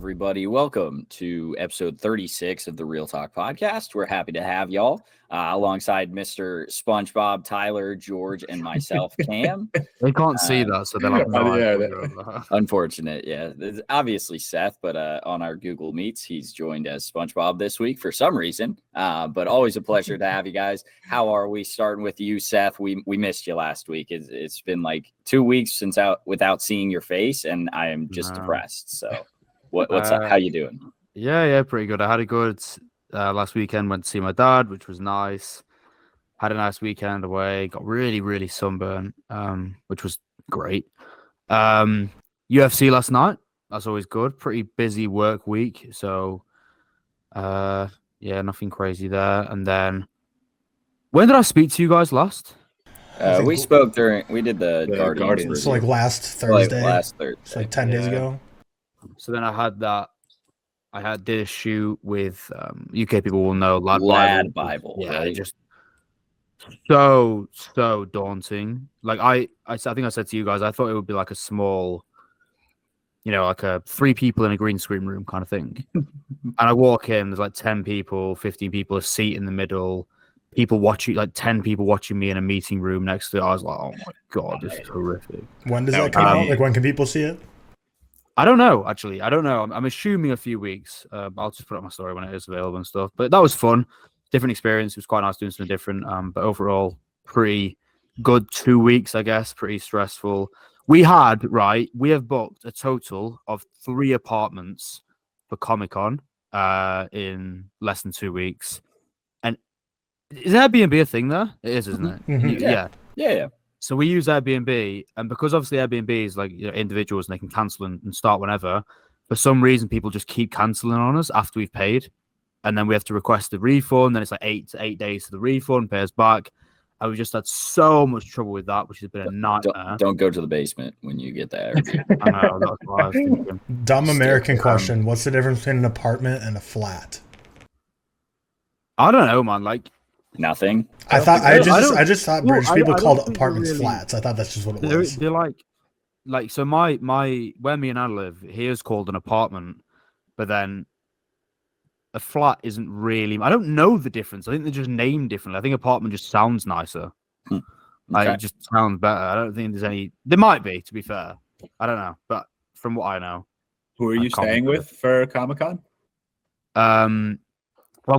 everybody. Welcome to episode 36 of the ReelTok podcast. We're happy to have y'all alongside Mr. SpongeBob, Tyler, George, and myself, Cam. They can't see that, so they're like, unfortunate. Yeah, it's obviously Seth, but on our Google Meets, he's joined as SpongeBob this week for some reason. But always a pleasure to have you guys. How are we? Starting with you, Seth. We missed you last week. It's been like 2 weeks without seeing your face, and I am just depressed. So, what's up? How you doing? Yeah, pretty good. I had a good last weekend. Went to see my dad, which was nice. Had a nice weekend away. Got really sunburned, which was great. UFC last night. That's always good. Pretty busy work week. So, nothing crazy there. And then, when did I speak to you guys last? We spoke we did the Guardians. It's like last Thursday. It's like 10 days ago. So then I did a shoot with UK people will know Lad Bible. Yeah, right? Just so daunting. Like I think I said to you guys, I thought it would be like a small, like a 3 people in a green screen room kind of thing. And I walk in, there's like 10 people, 15 people, a seat in the middle, people watching, like 10 people watching me in a meeting room next to it. I was like, oh my God, this is horrific. When does that come out? Like, when can people see it? I don't know, actually. I don't know. I'm assuming a few weeks. I'll just put up my story when it is available and stuff. But that was fun. Different experience. It was quite nice doing something different. But overall, pretty good 2 weeks, I guess. Pretty stressful. We have booked a total of 3 apartments for Comic-Con in less than 2 weeks. And is Airbnb a thing there? It is, isn't it? Mm-hmm. Yeah. So we use Airbnb, and because obviously Airbnb is like individuals and they can cancel and start whenever, for some reason people just keep canceling on us after we've paid, and then we have to request a refund. Then it's like 8 days to the refund, pay us back, and we just had so much trouble with that, which has been a nightmare. Don't go to the basement when you get there. I know, that's what I was thinking. Dumb American question: what's the difference between an apartment and a flat? I don't know, man. Like. Nothing. I just thought British people called apartments flats. I thought that's just what it was. They're like so my where me and I live here is called an apartment, but then a flat isn't really. I don't know the difference. I think they're just named differently. I think apartment just sounds nicer. Like it just sounds better. I don't think there's any. There might be, to be fair. I don't know, but from what I know, who are you staying with for Comic-Con? Well, I'm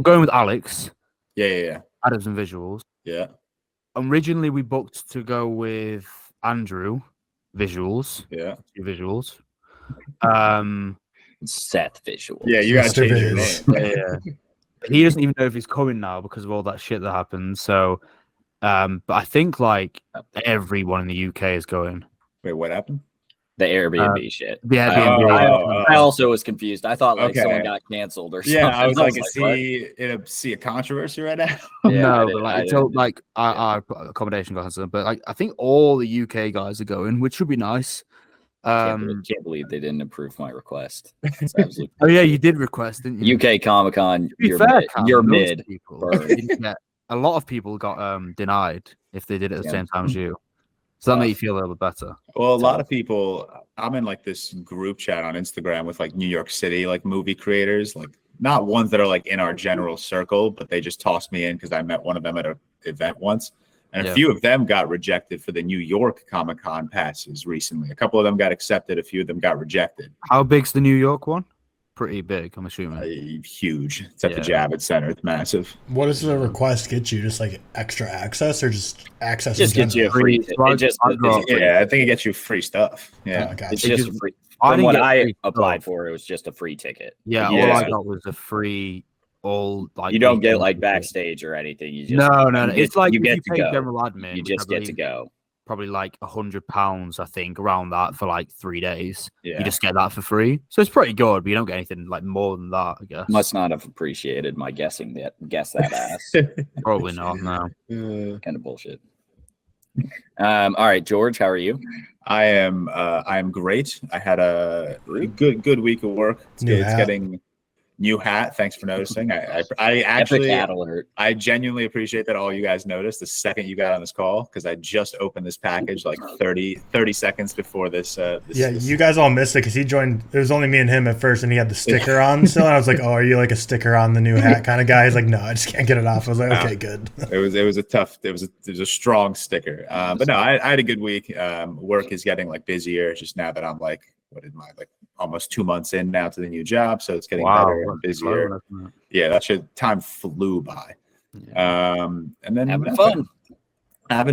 going with Alex. Yeah. Adams and Visuals. Yeah. Originally, we booked to go with Andrew Visuals. Yeah. Visuals. Seth Visuals. Yeah, you got to change your name. Yeah. He doesn't even know if he's coming now because of all that shit that happened. So, but I think like everyone in the UK is going. Wait, what happened? The Airbnb shit. The Airbnb. I also was confused. I thought like someone got canceled or something. Yeah, I was like, see a controversy right now? No, but like until like our accommodation got canceled. But like I think all the UK guys are going, which would be nice. Can't believe they didn't approve my request. Oh yeah, you did request, didn't you? UK Comic-Con. You're mid. A lot of people got denied if they did it at the same time as you. So that make you feel a little better. Well, a lot of people, I'm in like this group chat on Instagram with like New York City, like movie creators, like not ones that are like in our general circle, but they just tossed me in because I met one of them at an event once. And a few of them got rejected for the New York Comic-Con passes recently. A couple of them got accepted. A few of them got rejected. How big's the New York one? Pretty big, I'm assuming. Huge. It's at the Javits Center. It's massive. What does the request get you? Just like extra access or just access? Just gets you a free. I think it gets you free stuff. Yeah, it's just free. From what I applied for, it was just a free ticket. Yeah, all I got was a free. All like you don't get like backstage or anything. You just no. It's like you get to go. General admin. You just get to go. Probably like £100, I think, around that for like 3 days. Yeah. You just get that for free, so it's pretty good. But you don't get anything like more than that, I guess. Must not have appreciated my guess that ass. Probably not. No, kind of bullshit. All right, George, how are you? I am great. I had a good week of work. It's getting New hat. Thanks for noticing. I Epic actually, hat alert. I genuinely appreciate that all you guys noticed the second you got on this call, because I just opened this package like 30 seconds before this. You guys all missed it because he joined. It was only me and him at first, and he had the sticker on still. And I was like, "Oh, are you like a sticker on the new hat kind of guy?" He's like, "No, I just can't get it off." I was like, "Okay, good." It was a strong sticker. But no, I had a good week. Work is getting like busier just now that I'm like, almost 2 months in now to the new job, so it's getting better and busier. Yeah, time flew by. Yeah. And then having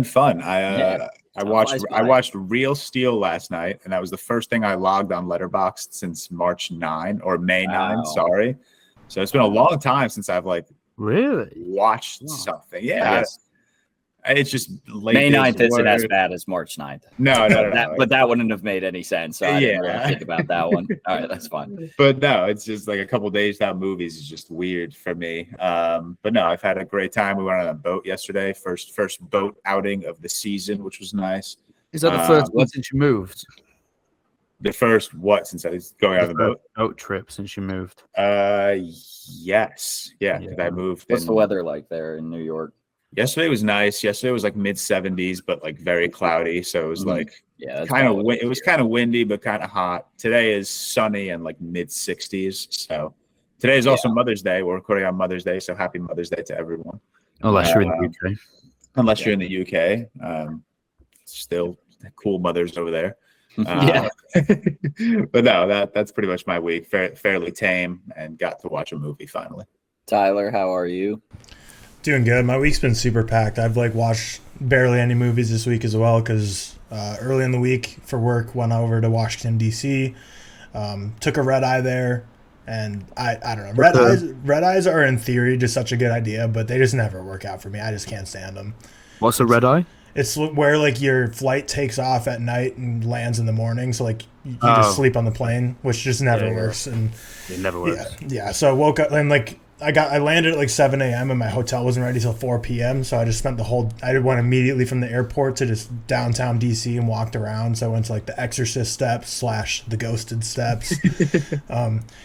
fun. I watched Real Steel last night, and that was the first thing I logged on Letterboxd since March 9 or May 9. Sorry, so it's been a long time since I've really watched something. Yeah. It's just late. May 9th isn't as bad as March 9th. No. But that wouldn't have made any sense. So I didn't really think about that one. All right, that's fine. But no, it's just like a couple days without movies is just weird for me. But no, I've had a great time. We went on a boat yesterday. First boat outing of the season, which was nice. Is that the first one since you moved? The first what since I was going on the boat trip since you moved? Yes. Yeah. I moved. What's the weather like there in New York? Yesterday was nice. Yesterday was like mid 70s, but like very cloudy. So it was like it was kind of windy, but kind of hot. Today is sunny and like mid 60s. So today is also Mother's Day. We're recording on Mother's Day, so happy Mother's Day to everyone. Unless you're in the UK. Unless you're in the UK, still cool mothers over there. But no, that's pretty much my week. Fairly tame, and got to watch a movie finally. Tyler, how are you? Doing good. My week's been super packed. I've watched barely any movies this week as well because early in the week for work went over to Washington D.C. Took a red eye there, and I don't know. Red eyes are in theory just such a good idea, but they just never work out for me. I just can't stand them. What's a red eye? It's where your flight takes off at night and lands in the morning, so you just sleep on the plane, which just never works. And it never works. Yeah. So I woke up and I landed at 7 a.m. and my hotel wasn't ready till 4 p.m. So I just spent I went immediately from the airport to just downtown DC and walked around. So I went to the Exorcist steps / the Ghosted steps.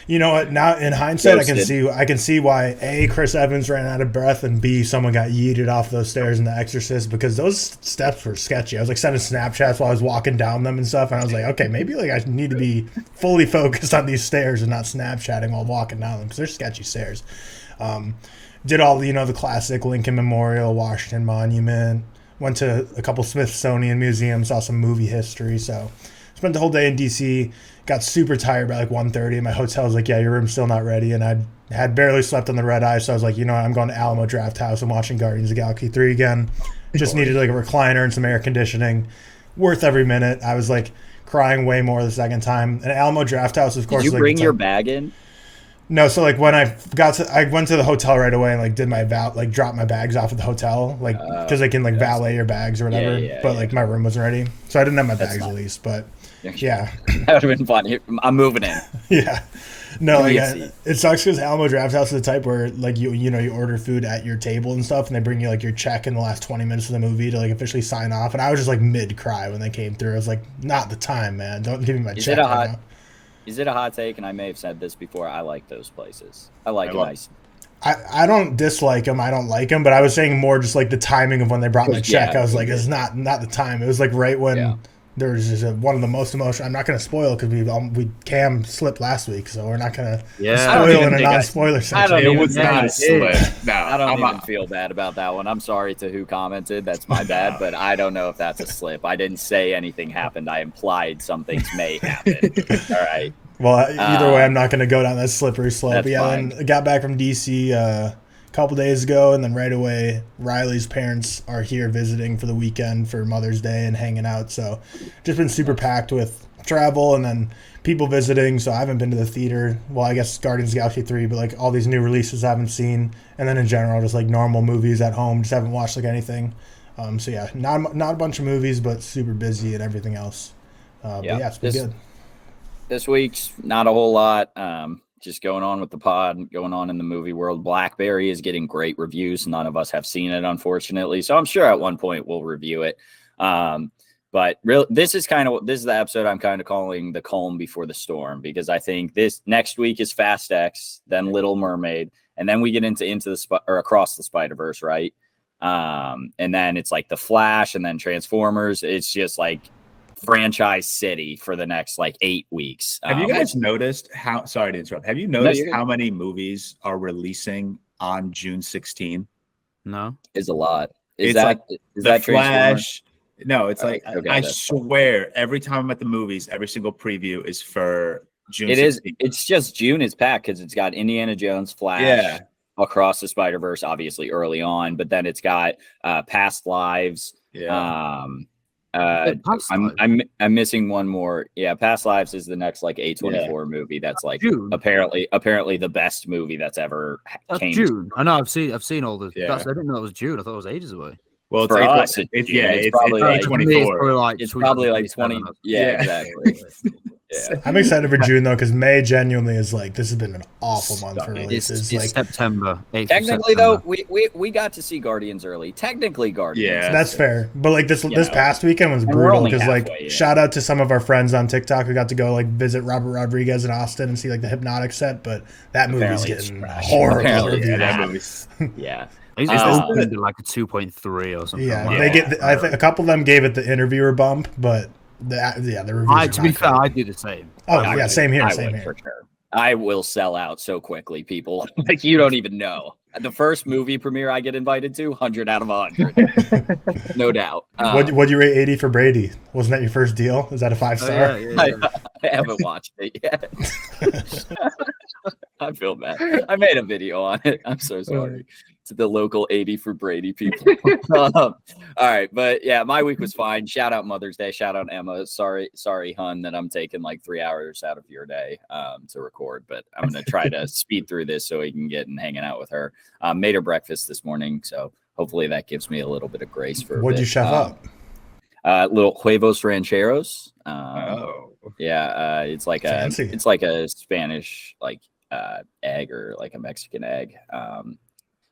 You know what? Now in hindsight, I can see why A, Chris Evans ran out of breath, and B, someone got yeeted off those stairs in the Exorcist, because those steps were sketchy. I was sending Snapchats while I was walking down them and stuff, and I was like, okay, maybe I need to be fully focused on these stairs and not Snapchatting while walking down them, because they're sketchy stairs. Did all the classic Lincoln Memorial, Washington Monument, went to a couple Smithsonian museums, saw some movie history. So spent the whole day in DC, got super tired by 1:30, and my hotel was like, yeah, your room's still not ready. And I had barely slept on the red eye, so I was like, I'm going to Alamo Draft House and watching Guardians of the Galaxy 3 again. Just needed a recliner and some air conditioning. Worth every minute. I was crying way more the second time. And Alamo Draft House, of course. Did you bring your bag in? No, so when I went to the hotel right away and did my dropped my bags off at the hotel, because they can valet your bags or whatever. But my room wasn't ready, so I didn't have my bags at least. But yeah, that would have been fun. I'm moving in. Yeah, no, it sucks because Alamo Draft House is the type where you order food at your table and stuff, and they bring you your check in the last 20 minutes of the movie to officially sign off. And I was just mid cry when they came through. I was like, not the time, man. Don't give me my check. Is it a hot take? And I may have said this before. I like those places. I like a nice. I don't dislike them. I don't like them, but I was saying more just the timing of when they brought my check. I was like, it's not the time. It was right when there was just one of the most emotional. I'm not going to spoil because Cam slipped last week, so we're not going to spoil in a non-spoiler section. It was not a slip. No, I don't even feel bad about that one. I'm sorry to who commented. That's my bad, but I don't know if that's a slip. I didn't say anything happened. I implied some things may happen. All right. Well, either way, I'm not going to go down that slippery slope. But then I got back from DC a couple days ago, and then right away, Riley's parents are here visiting for the weekend for Mother's Day and hanging out. So just been super packed with travel and then people visiting. So I haven't been to the theater. Well, I guess Guardians of the Galaxy 3, but all these new releases I haven't seen. And then in general, just normal movies at home. Just haven't watched anything. So yeah, not a bunch of movies, but super busy and everything else. But yeah, it's been good. This week's not a whole lot. Just going on with the pod, going on in the movie world. Blackberry is getting great reviews. None of us have seen it, unfortunately. So I'm sure at one point we'll review it. But But this is the episode I'm kind of calling the calm before the storm, because I think this next week is Fast X, then Little Mermaid, and then we get into Across the Spider-Verse, right? And then it's like The Flash, and then Transformers. It's just like franchise city for the next like 8 weeks. Have you guys noticed how? Sorry to interrupt. Have you noticed how many movies are releasing on June 16? No, is a lot. Is that Flash? No, it's like okay, I swear every time I'm at the movies, every single preview is for June. It 16th. It's just June is packed because it's got Indiana Jones, Flash, Across the Spider-Verse, obviously early on, but then it's got Past Lives. I'm missing one more. Yeah, Past Lives is the next like A24 movie. That's like apparently the best movie that's ever came. June. I know. I've seen all the. I didn't know it was June. I thought it was ages away. Well, it's for April, us, it's probably like 24. It's probably like 20. Yeah, exactly. Yeah. I'm excited for June though, because May genuinely is like, this has been an awful month for releases. It's September. Technically, though, we got to see Guardians early. Technically, Guardians. Yeah, that's fair. But like this past weekend was brutal because like shout out to some of our friends on TikTok who got to go like visit Robert Rodriguez in Austin and see like the Hypnotic set. But that movie's getting horrible reviews. That movie's It's opened to like a 2.3 or something. Yeah, they get. I think a couple of them gave it the interviewer bump, but the reviews. To be fair, I do the same. Oh yeah, same here. Same here. For sure. I will sell out so quickly, people. Like you don't even know. The first movie premiere I get invited to, 100 out of 100, no doubt. What'd you rate 80 for Brady? Wasn't that your first deal? Is that a 5-star? Yeah. I haven't watched it yet. I feel bad. I made a video on it. I'm so sorry. To the local 80 for Brady people. All right, but yeah, my week was fine. Shout out Mother's Day. Shout out Emma. Sorry, hun, that I'm taking like 3 hours out of your day to record, but I'm gonna try to speed through this so we can get and hanging out with her. Made her breakfast this morning, so hopefully that gives me a little bit of grace for. What'd you chef up? Little huevos rancheros. Yeah, it's like a Spanish like egg or like a Mexican egg.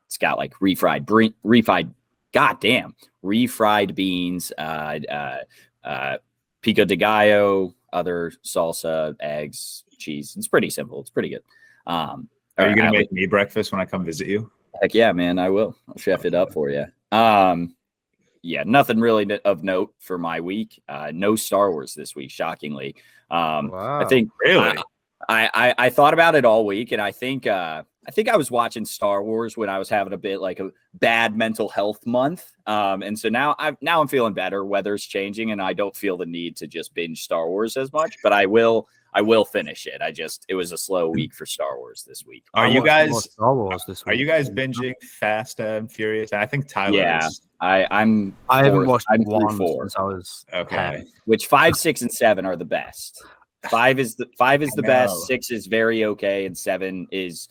It's got like refried beans, pico de gallo, other salsa, eggs, cheese. It's pretty simple. It's pretty good. Are you gonna make me breakfast when I come visit you? Heck yeah, man! I will. I'll chef it up for you. Yeah, nothing really of note for my week. No Star Wars this week, shockingly. Wow. I think really. I thought about it all week, and I think I was watching Star Wars when I was having a bit like a bad mental health month. And so now I'm feeling better. Weather's changing, and I don't feel the need to just binge Star Wars as much. But I will finish it. It was a slow week for Star Wars this week. Are you guys Star Wars this week? Are you guys binging Fast and Furious? I think Tyler. Yeah, is. I haven't watched one 4 since I was okay. Which 5, 6, and 7 are the best. 5 is the best. 6 is very okay, and 7 is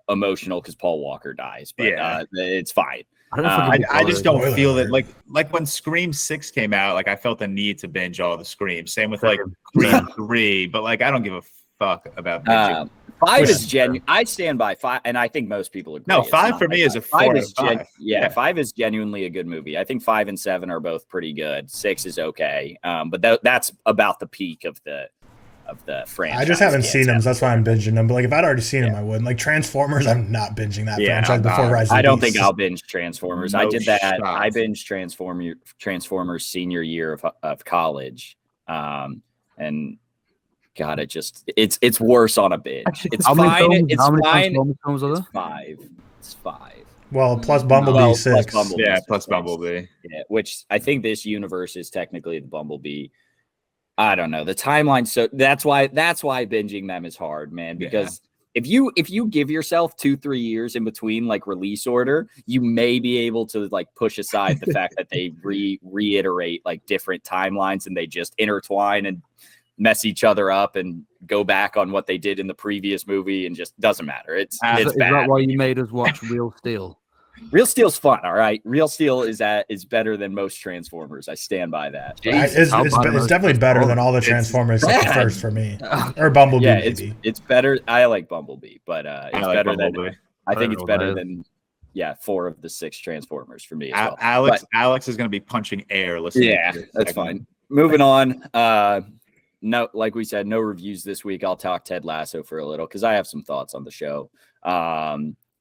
emotional because Paul Walker dies, but it's fine. I just don't feel that like when Scream 6 came out, like I felt the need to binge all the Screams. Same with like Scream 3, but like I don't give a fuck about binging. 5 is genuine. I stand by 5, and I think most people agree. No, 5 for me is a 4 is 5 is genuinely a good movie. I think 5 and 7 are both pretty good. 6 is okay, but that's about the peak of the franchise. I just haven't seen them, so that's why I'm binging them. But like if I'd already seen them, I wouldn't. Like Transformers, I'm not binging that franchise before Rise of the I don't Beasts. think I'll binge Transformers. I did that. I binged Transformers senior year of college, and God, it's worse on a binge. It's fine. It's fine. It's 5. It's 5. Well, plus Bumblebee 6. Plus Bumblebee. Yeah, which I think this universe is technically the Bumblebee. I don't know the timeline. So that's why binging them is hard, man. Because if you give yourself 2-3 years in between like release order, you may be able to like push aside the fact that they reiterate like different timelines and they just intertwine and mess each other up and go back on what they did in the previous movie and just doesn't matter. It's bad. Is that why you made us watch Real Steel? Real Steel's fun, all right. Real Steel is better than most Transformers. I stand by that. It's definitely better than all the Transformers first for me, or Bumblebee. Yeah, it's better. I like Bumblebee, but it's better Bumblebee. I think it's better than yeah, 4 of the 6 Transformers for me as well. Alex is going to be punching air listening. Yeah, that's fine. Moving on. No, like we said, no reviews this week. I'll talk Ted Lasso for a little because I have some thoughts on the show.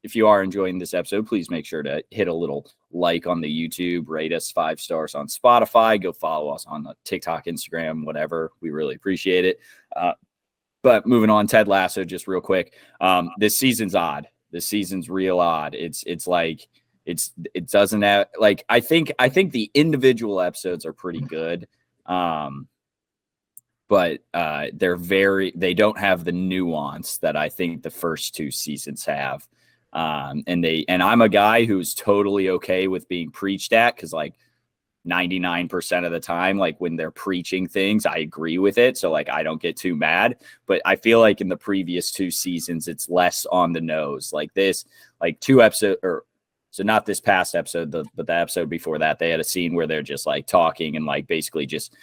If you are enjoying this episode, please make sure to hit a little like on the YouTube, rate us 5 stars on Spotify, go follow us on the TikTok, Instagram, whatever. We really appreciate it. But moving on, Ted Lasso, just real quick. This season's odd. This season's real odd. It's like it doesn't have like I think the individual episodes are pretty good. But they don't have the nuance that I think the first 2 seasons have. And I'm a guy who's totally okay with being preached at because like 99% of the time, like when they're preaching things, I agree with it. So like I don't get too mad. But I feel like in the previous 2 seasons, it's less on the nose. Like this, like 2 episodes, or so not this past episode, but the episode before that, they had a scene where they're just like talking and like basically just,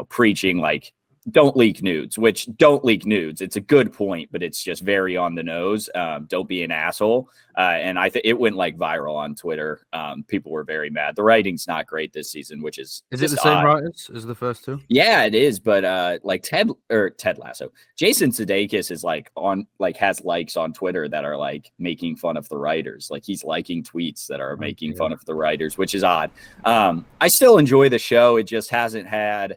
preaching like, don't leak nudes, it's a good point, but it's just very on the nose. Don't be an asshole. And I think it went like viral on Twitter. People were very mad. The writing's not great this season, which is it the same writers as the first 2? Yeah, it is. But like Ted Lasso, Jason Sudeikis is like has likes on Twitter that are like making fun of the writers. Like he's liking tweets that are making fun of the writers, which is odd. I still enjoy the show. It just hasn't had.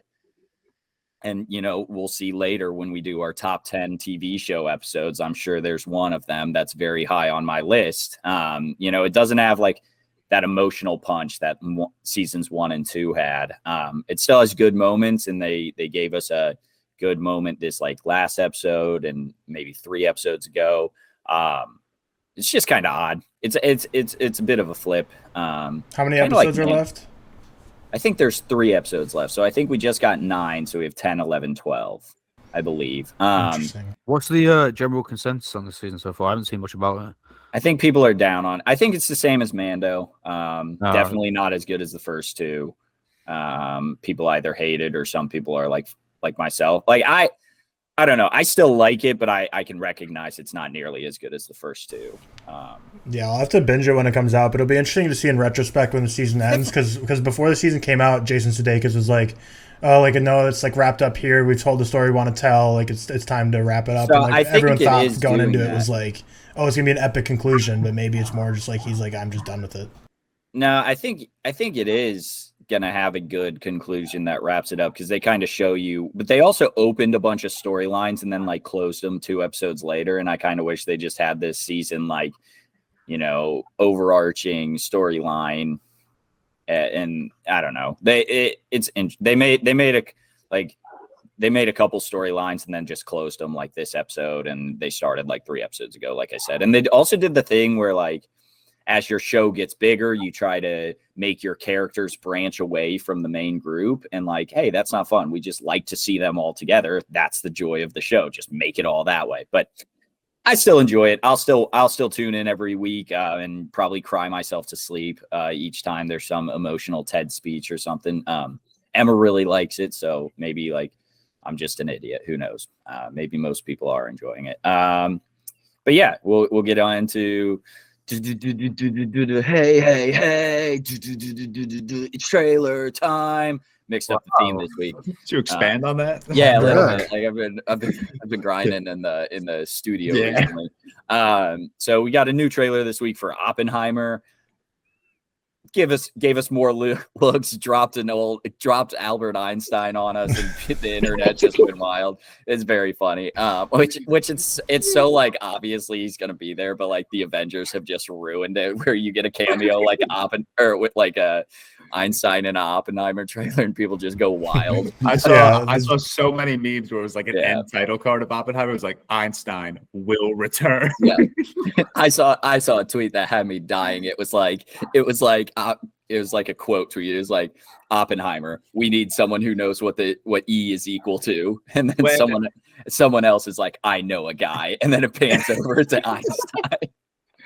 And, we'll see later when we do our top 10 TV show episodes. I'm sure there's one of them that's very high on my list. It doesn't have like that emotional punch that seasons 1 and 2 had. It still has good moments, and they gave us a good moment this like last episode and maybe 3 episodes ago. It's just kind of odd. It's a bit of a flip. How many episodes are left? I think there's 3 episodes left. So I think we just got 9. So we have 10, 11, 12, I believe. What's the general consensus on the season so far? I haven't seen much about it. I think people are down on. I think it's the same as Mando. Definitely not as good as the first 2. People either hate it or some people are like myself. Like I don't know. I still like it, but I can recognize it's not nearly as good as the first 2. Yeah, I'll have to binge it when it comes out, but it'll be interesting to see in retrospect when the season ends, because before the season came out, Jason Sudeikis was like, "Oh, like no, it's like wrapped up here. We've told the story we want to tell. Like it's time to wrap it up." So and like everyone thought going into that. It was like, "Oh, it's gonna be an epic conclusion," but maybe it's more just like he's like, "I'm just done with it." No, I think it is gonna have a good conclusion that wraps it up because they kind of show you, but they also opened a bunch of storylines and then like closed them 2 episodes later. And I kind of wish they just had this season like, overarching storyline. And I don't know. They made a couple storylines and then just closed them like this episode, and they started like 3 episodes ago, like I said. And they also did the thing where like, as your show gets bigger, you try to make your characters branch away from the main group, and like, hey, that's not fun. We just like to see them all together. That's the joy of the show. Just make it all that way. But I still enjoy it. I'll still tune in every week and probably cry myself to sleep each time there's some emotional TED speech or something. Emma really likes it, so maybe like I'm just an idiot. Who knows? Maybe most people are enjoying it. But yeah, we'll get on into. Hey, it's trailer time. Mixed up the theme this week. Did you expand on that? Yeah, a little bit. Like I've been grinding in the studio recently. So we got a new trailer this week for Oppenheimer. Gave us more looks, dropped Albert Einstein on us, and the internet just went wild. It's very funny. Which it's so like obviously he's gonna be there, but like the Avengers have just ruined it, where you get a cameo like with like a Einstein in an Oppenheimer trailer, and people just go wild. I saw so many memes where it was like an end title card of Oppenheimer. It was like Einstein will return. Yeah, I saw a tweet that had me dying. It was like a quote tweet. It was like, Oppenheimer, we need someone who knows what E is equal to, and then someone else is like, I know a guy, and then it pans over to Einstein.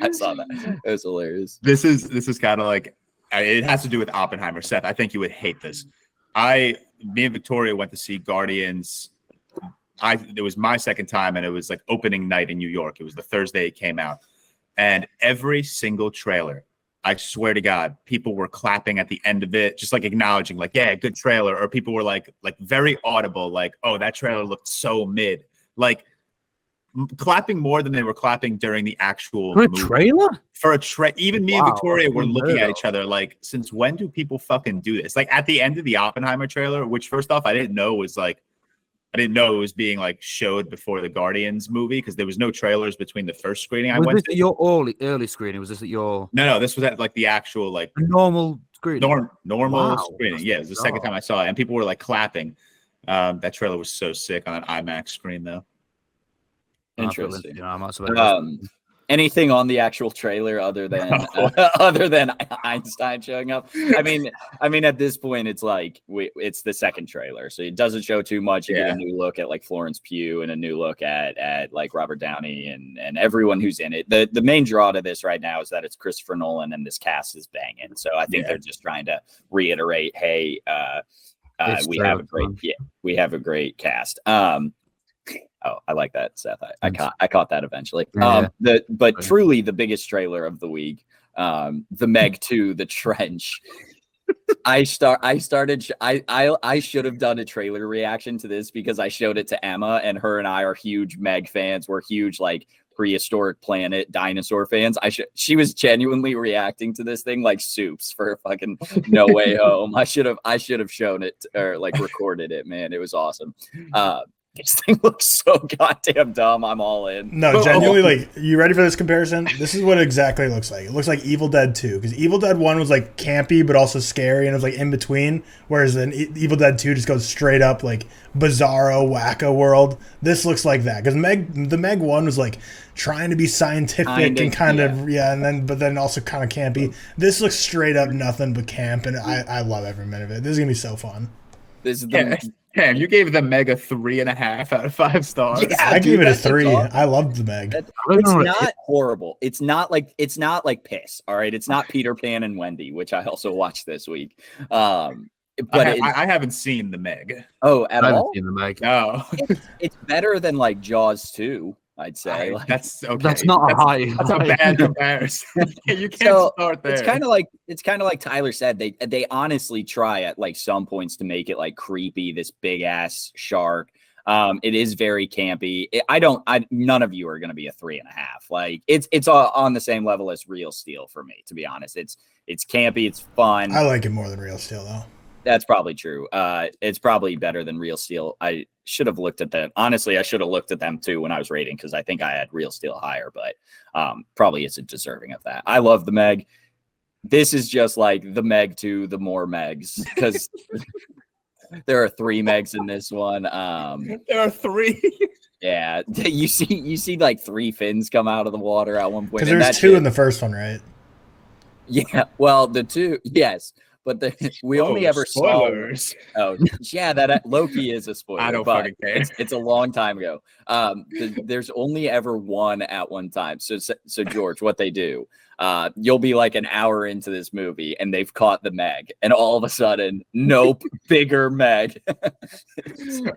I saw that. It was hilarious. This is kind of like, it has to do with Oppenheimer. Seth, I think you would hate this. Me and Victoria went to see Guardians. It was my second time, and it was like opening night in New York. It was the Thursday it came out. and every single trailer, I swear to God, people were clapping at the end of it, just like acknowledging, like, yeah, good trailer. Or people were like very audible, like, oh, that trailer looked so mid. Like clapping more than they were clapping during the actual For a movie. trailer? For a even me and Victoria were looking unheard at of. each other like, since when do people fucking do this? Like at the end of the Oppenheimer trailer, which first off, I didn't know it was being like showed before the Guardians movie because there was no trailers between the first screening I Was went this to. at your early screening? Was this at your No, this was at like the actual like normal screening? normal Wow, screening. Yeah, it was the second time I saw it, and people were like clapping. That trailer was so sick on an IMAX screen, though. Interesting. You know, I might have Anything on the actual trailer other than Einstein showing up? I mean, at this point, it's like it's the second trailer, so it doesn't show too much. You get a new look at like Florence Pugh and a new look at like Robert Downey and everyone who's in it. The main draw to this right now is that it's Christopher Nolan and this cast is banging. So I think they're just trying to reiterate, hey, we have a great cast. Oh, I like that, Seth. I caught that eventually. Yeah. But truly the biggest trailer of the week, the Meg 2, The Trench. I should have done a trailer reaction to this because I showed it to Emma, and her and I are huge Meg fans. We're huge like prehistoric planet dinosaur fans. She was genuinely reacting to this thing like soups for fucking No Way Home. I should have shown it or like recorded it, man. It was awesome. This thing looks so goddamn dumb. I'm all in. No, genuinely, like, you ready for this comparison? This is what it exactly looks like. It looks like Evil Dead 2, because Evil Dead 1 was, like, campy, but also scary, and it was, like, in between, whereas then Evil Dead 2 just goes straight up, like, bizarro, wacko world. This looks like that, because the Meg 1 was, like, trying to be scientific and kind of, but then also kind of campy. This looks straight up nothing but camp, and I love every minute of it. This is going to be so fun. This is Damn, you gave the Meg a 3.5 out of 5 stars. Yeah, I gave it a 3. I loved the Meg. It's not horrible. It's not like piss. All right, it's not Peter Pan and Wendy, which I also watched this week. But I haven't seen the Meg. Oh, at all? I haven't seen the Meg. No, it's better than like Jaws 2. I'd say that's okay. That's not a high. That's a bad comparison. You can't start there. It's kind of like Tyler said. They honestly try at like some points to make it like creepy. This big ass shark. It is very campy. None of you are going to be a 3.5. Like it's on the same level as Real Steel for me. To be honest, it's campy. It's fun. I like it more than Real Steel though. That's probably true. It's probably better than Real Steel. I should have looked at them. Honestly, I should have looked at them too when I was rating because I think I had Real Steel higher, but probably isn't deserving of that. I love the Meg. This is just like the Meg 2, the more Megs, because there are 3 Megs in this one. There are 3. Yeah, you see like 3 fins come out of the water at one point. Because there's 2 in the first one, right? Yeah, well, the 2, yes. But we only ever spoilers. Oh, yeah, that Loki is a spoiler. I don't fucking care. It's a long time ago. There's only ever one at one time. So George, what they do, you'll be like an hour into this movie and they've caught the Meg, and all of a sudden, nope, bigger Meg.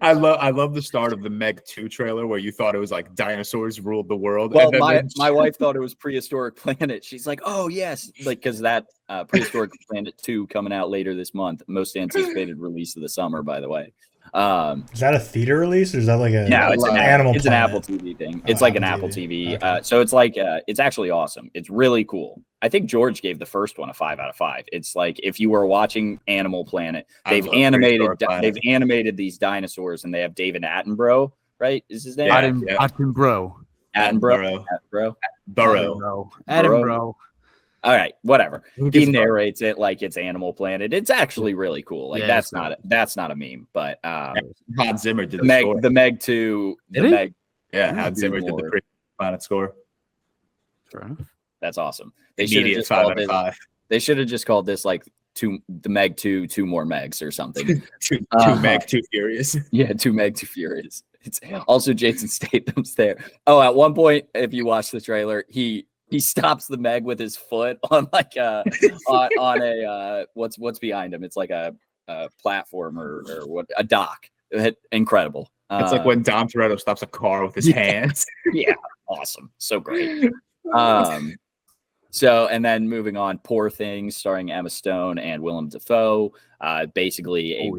I love the start of the Meg 2 trailer where you thought it was like dinosaurs ruled the world. Well, my wife thought it was Prehistoric Planet. She's like, oh yes, like because that Prehistoric Planet 2 coming out later this month, most anticipated release of the summer, by the way. Is that a theater release or is that like a it's an Apple TV thing. It's like an Apple TV. Okay. So it's like it's actually awesome. It's really cool. I think George gave the first one a 5 out of 5. It's like if you were watching Animal Planet, they've animated these dinosaurs, and they have David Attenborough, right? Is his name? Attenborough. All right, whatever. He narrates it like it's Animal Planet. It's actually really cool. Like that's not a meme, but Hans Zimmer did the score. The Meg 2, Hans Zimmer did the Prehistoric Planet score. Fair enough. That's awesome. They should have just 5 out of 5. They should have just called this like the Meg 2, 2 more Megs or something. two Meg, 2 Furious. Yeah, 2 Meg, 2 Furious. It's also Jason Statham's there. Oh, at one point, if you watch the trailer, he stops the Meg with his foot on like on a what's behind him. It's like a platform or what, a dock. Incredible. It's like when Dom Toretto stops a car with his hands. Yeah, awesome. So great. So, and then moving on, Poor Things, starring Emma Stone and Willem Dafoe. Basically a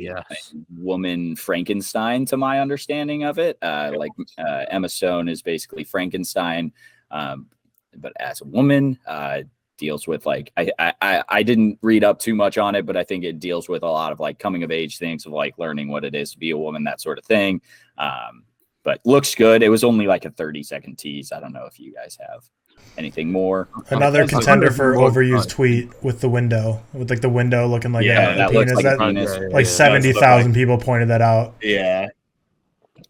woman Frankenstein, to my understanding of it. Emma Stone is basically Frankenstein, but as a woman. Deals with like I didn't read up too much on it, but I think it deals with a lot of like coming of age things of like learning what it is to be a woman, that sort of thing. But looks good. It was only like a 30-second tease. I don't know if you guys have anything more. Another contender for overused tweet with the window, with like the window looking like a penis. Like a penis. Like 70,000 people pointed that out. Yeah.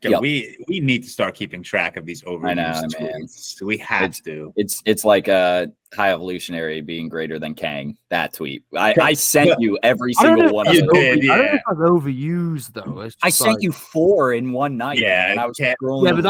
Yep. We need to start keeping track of these overused tweets. We have to. It's like a High Evolutionary being greater than Kang. That tweet. I sent you every single one. You did, yeah. I don't know if I've overused though. I sent you 4 in one night. Yeah, and I was scrolling. Yeah, but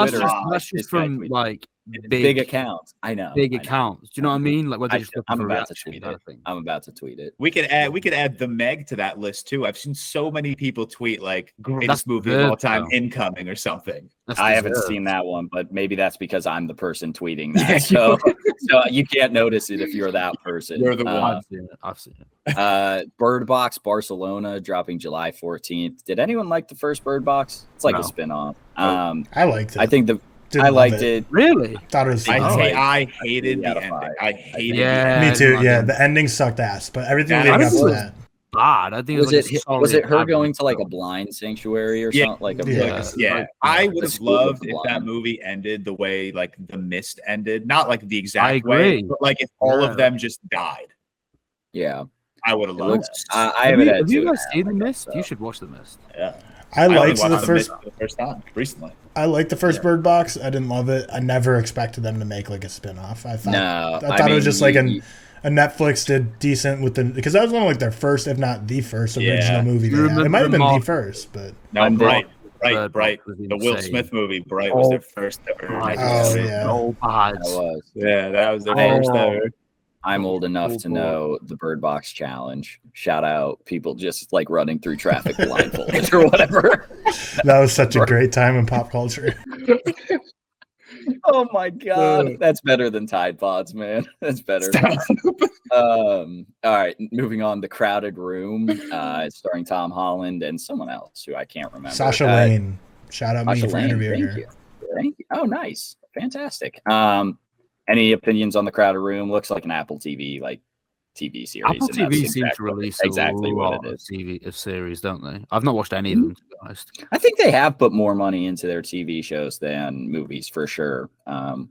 that's just from like big accounts. I know. Big accounts. Do you know what I mean? Like, I'm about to tweet it. I'm about to tweet it. We could add the Meg to that list too. I've seen so many people tweet like greatest movie of all time incoming or something. I haven't seen that one, but maybe that's because I'm the person tweeting that. So you can't notice it if you're that person. You're the one. I've seen it. Bird Box Barcelona dropping July 14th. Did anyone like the first Bird Box? It's like a spin-off. I liked it. I think I liked it. Really? Thought it was. I hated the ending. I hated it. Me too. Yeah, the ending sucked ass, but everything leading up to that. Bad. I think was it her going to like a blind sanctuary or something? Like I would have loved if that movie ended the way like The Mist ended, not like the exact way, but like if all of them just died. Yeah, I would have loved. I haven't had. Have you guys seen The Mist? You should watch The Mist. Yeah. I liked the first time recently. I liked the first Bird Box. I didn't love it. I never expected them to make like a spin-off. I thought it was just like a Netflix did decent with because that was one of like their first, if not the first original movie. It might have been the first, but Bright. The Will Smith movie, Bright, was their first ever. That was their first ever. I'm old enough to know the Bird Box Challenge. Shout out people just like running through traffic blindfolded or whatever. That was such a great time in pop culture. Oh my god, that's better than Tide Pods, man. That's better. All right, moving on. The Crowded Room, starring Tom Holland and someone else who I can't remember. Sasha Lane. Shout out me for interviewing her. Thank you. Oh, nice, fantastic. Any opinions on The Crowded Room? Looks like an Apple TV TV series. Apple TV seems to release exactly what it is. TV series, don't they? I've not watched any of them, to be honest. I think they have put more money into their TV shows than movies for sure.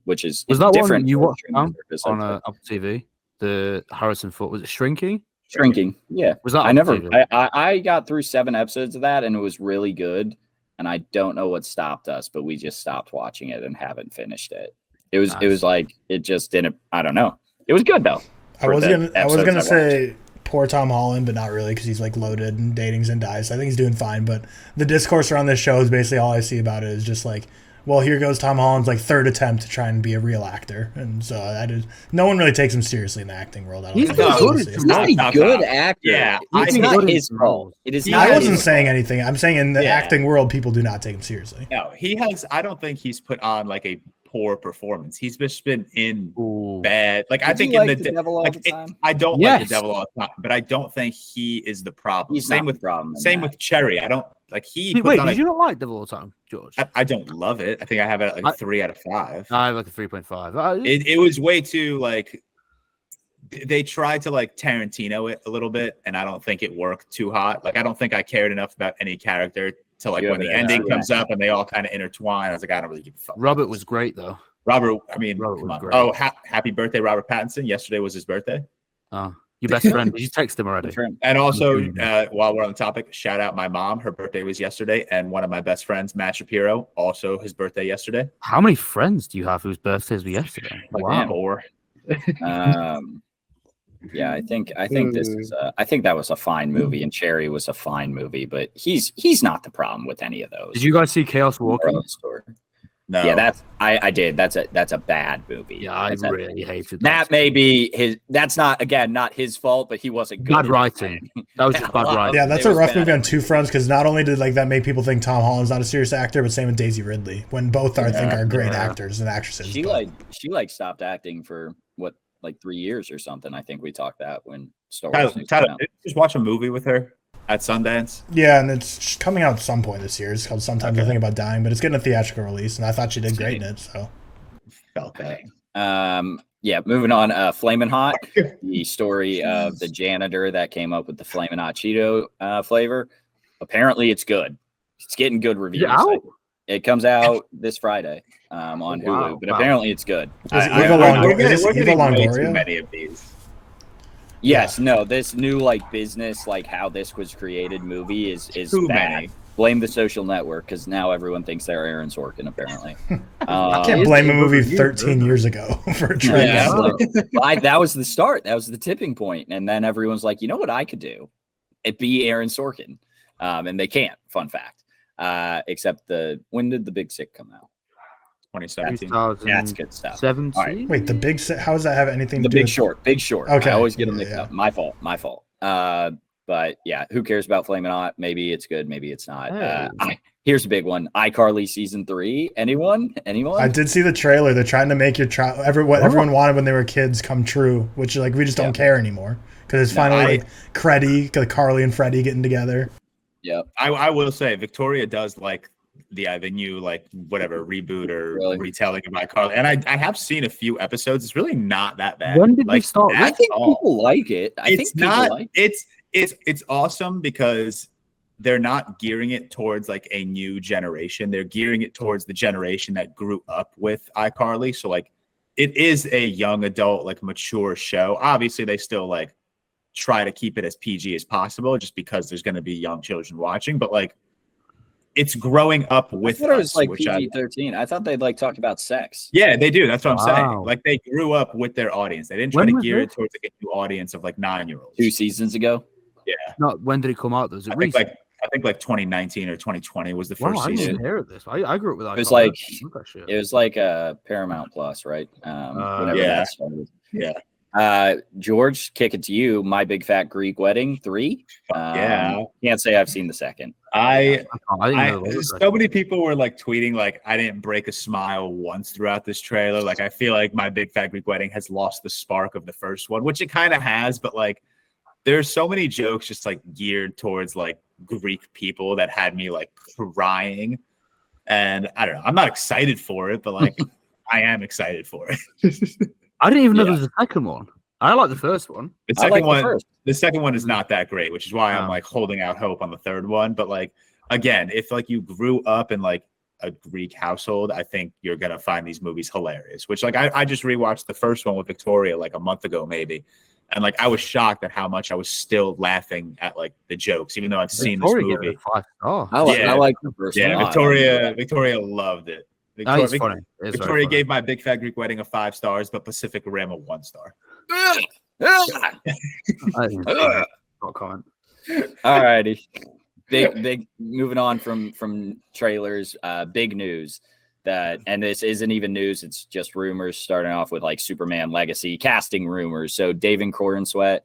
Which is that different. One you watched on Apple TV? The Harrison Ford, was it Shrinking? Shrinking, yeah. Was that? I got through 7 episodes of that, and it was really good. And I don't know what stopped us, but we just stopped watching it and haven't finished it. It was like it just didn't. I don't know. It was good though. I was gonna say poor Tom Holland, but not really because he's like loaded and dating Zendaya. So I think he's doing fine. But the discourse around this show is basically all I see about it is just like, well, here goes Tom Holland's like 3rd attempt to try and be a real actor, and so no one really takes him seriously in the acting world. He's not a good actor. Yeah, it's not his fault. It is. I wasn't saying anything. I'm saying in the acting world, people do not take him seriously. No, he has. I don't think he's put on like a poor performance. He's just been in bad. Like I think in the devil all the time. I don't like the devil all the time, but I don't think he is the problem. Same with Cherry. I don't like he. Wait, did you not like Devil all the time, George? I don't love it. I think I have it like 3 out of 5. I have like a 3.5. It was way too like. They tried to like Tarantino it a little bit, and I don't think it worked too hot. Like I don't think I cared enough about any character to like when the ending comes up and they all kind of intertwine. I was like, I don't really give a fuck. Robert was great though. Robert was great. Oh, happy birthday, Robert Pattinson! Yesterday was his birthday. Oh, your best friend. Did you text him already? And also, while we're on the topic, shout out my mom. Her birthday was yesterday, and one of my best friends, Matt Shapiro, also his birthday yesterday. How many friends do you have whose birthdays were yesterday? Like 4. Yeah, I think this is. I think that was a fine movie, and Cherry was a fine movie, but he's not the problem with any of those. Did you guys see Chaos Walking? No. Yeah, I did. That's a bad movie. Yeah, I really hated that. May be his. That's not his fault, but he wasn't good. Bad writing. That was just bad writing. Yeah, that's a rough movie on two fronts because not only did like that make people think Tom Holland's not a serious actor, but same with Daisy Ridley when both I think are great actors and actresses. She stopped acting for what, like 3 years or something. I think we talked that when Star Wars. Tyler, did you just watch a movie with her at Sundance? Yeah, and it's coming out at some point this year. It's called Sometimes I Think About Dying, but it's getting a theatrical release, and I thought she did great in it. So, felt that. Yeah, moving on. Flamin' Hot, the story of the janitor that came up with the Flamin' Hot Cheeto flavor. Apparently, it's good. It's getting good reviews. It comes out this Friday on Hulu, but apparently it's good. Is it Eva Longoria? Many of these. Yes, no, this new like business, like how this was created movie is too bad. many. Blame the social network because now everyone thinks they're Aaron Sorkin. Apparently, I can't blame a movie 13 years ago for a trend. Yeah, that was the start. That was the tipping point, and then everyone's like, you know what I could do? It be Aaron Sorkin, and they can't. Fun fact. Except when did The Big Sick come out? 2017. That's good stuff. 17. Right. Wait, The Big Sick? How does that have anything to do Big with Short? Big Short. Okay. I always get them mixed up. My fault. But yeah, who cares about Flamin' Hot? Maybe it's good, maybe it's not. Here's a big one: iCarly season 3. Anyone? I did see the trailer. They're trying to make what everyone wanted when they were kids come true, which like we just don't care anymore because it's finally like Carly and Freddie getting together. Yeah, I will say Victoria does like the new like whatever reboot or retelling of iCarly, and I have seen a few episodes. It's really not that bad. When did we start? I think people like it. It's awesome because they're not gearing it towards like a new generation. They're gearing it towards the generation that grew up with iCarly. So like it is a young adult, like mature show. Obviously they still like try to keep it as PG as possible just because there's going to be young children watching, but like it's growing up with us. It was like PG-13. I thought they'd like talk about sex. Yeah, they do. That's what I'm saying. Like they grew up with their audience. They didn't try to gear it towards like a new audience of like 9-year-olds. 2 seasons ago. Yeah. No, when did it come out? Was it recent? I think like 2019 or 2020 was the first season. I didn't hear of this. I grew up with that. It was like a Paramount Plus, right? That started. Yeah. George, kick it to you. My Big Fat Greek Wedding 3. Can't say I've seen the second. So many people were like tweeting like I didn't break a smile once throughout this trailer. Like I feel like My Big Fat Greek Wedding has lost the spark of the first one, which it kind of has, but like there's so many jokes just like geared towards like Greek people that had me like crying. And I don't know. I'm not excited for it, but like I am excited for it. I didn't even know there was a second one. I like the first one. The second one is not that great, which is why I'm like holding out hope on the third one. But like again, if like you grew up in like a Greek household, I think you're gonna find these movies hilarious. Which like I just rewatched the first one with Victoria like a month ago maybe. And like I was shocked at how much I was still laughing at like the jokes, even though I've seen this movie. I like the first one. Yeah, Victoria loved it. Victoria gave My Big Fat Greek Wedding a 5 stars, but Pacific Rim a 1 star. Not comment. All righty. Big moving on from trailers, big news and this isn't even news, it's just rumors, starting off with like Superman Legacy casting rumors. So David Corenswet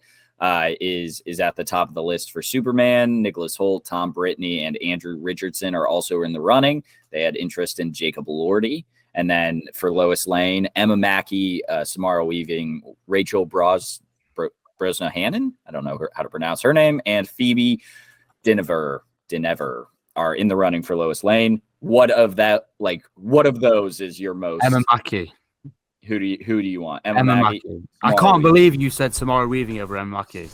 is at the top of the list for Superman. Nicholas Hoult, Tom Brittany, and Andrew Richardson are also in the running. They had interest in Jacob Elordi. And then for Lois Lane, Emma Mackey, Samara Weaving, Rachel Brosnahan, I don't know how to pronounce her name, and Phoebe Dynevor are in the running for Lois Lane. What of those is your most? Emma Mackey. Who do you want? Emma Mackey. I can't believe you said Samara Weaving over Emma Mackey.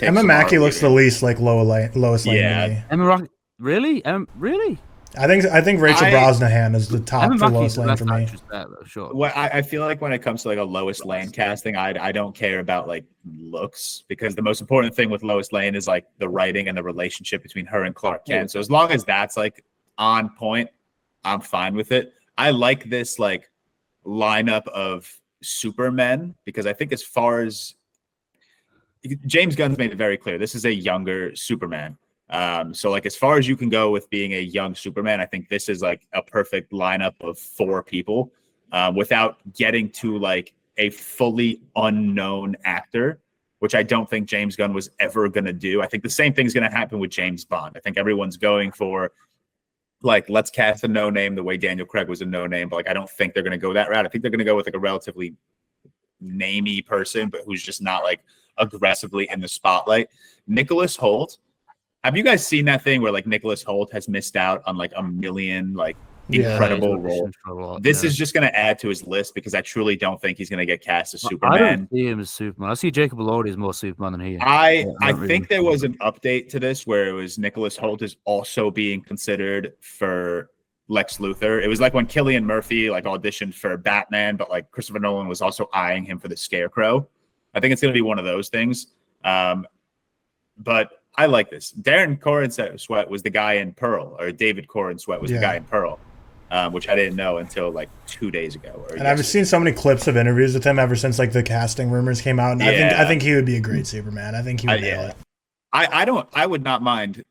Emma Mackey looks the least like Lois Lane to me. Emma Mackey. Really? Really? I think Rachel Brosnahan is the top for Lois Lane for me. Sure. Well, I feel like when it comes to like a Lois Lane casting, I don't care about like looks, because the most important thing with Lois Lane is like the writing and the relationship between her and Clark Kent. So as long as that's like on point, I'm fine with it. I like this like lineup of Supermen because I think as far as James Gunn's made it very clear, this is a younger Superman. So like as far as you can go with being a young Superman, I think this is like a perfect lineup of 4 people without getting to like a fully unknown actor, which I don't think James Gunn was ever going to do. I think the same thing's going to happen with James Bond. I think everyone's going for like, let's cast a no name the way Daniel Craig was a no name. But like, I don't think they're going to go that route. I think they're going to go with like a relatively namey person, but who's just not like aggressively in the spotlight. Nicholas Hoult. Have you guys seen that thing where like Nicholas Hoult has missed out on like a million like incredible roles? This is just going to add to his list because I truly don't think he's going to get cast as Superman. I don't see him as Superman. I see Jacob Elordi as more Superman than he is. I think there was an update to this where it was Nicholas Hoult is also being considered for Lex Luthor. It was like when Cillian Murphy like auditioned for Batman, but like Christopher Nolan was also eyeing him for the Scarecrow. I think it's going to be one of those things. But I like this. Darren Corenswet was the guy in Pearl, or David Corenswet was the guy in Pearl, which I didn't know until like 2 days ago. And I've seen so many clips of interviews with him ever since like the casting rumors came out. And I think he would be a great Superman. I think he would nail it. I would not mind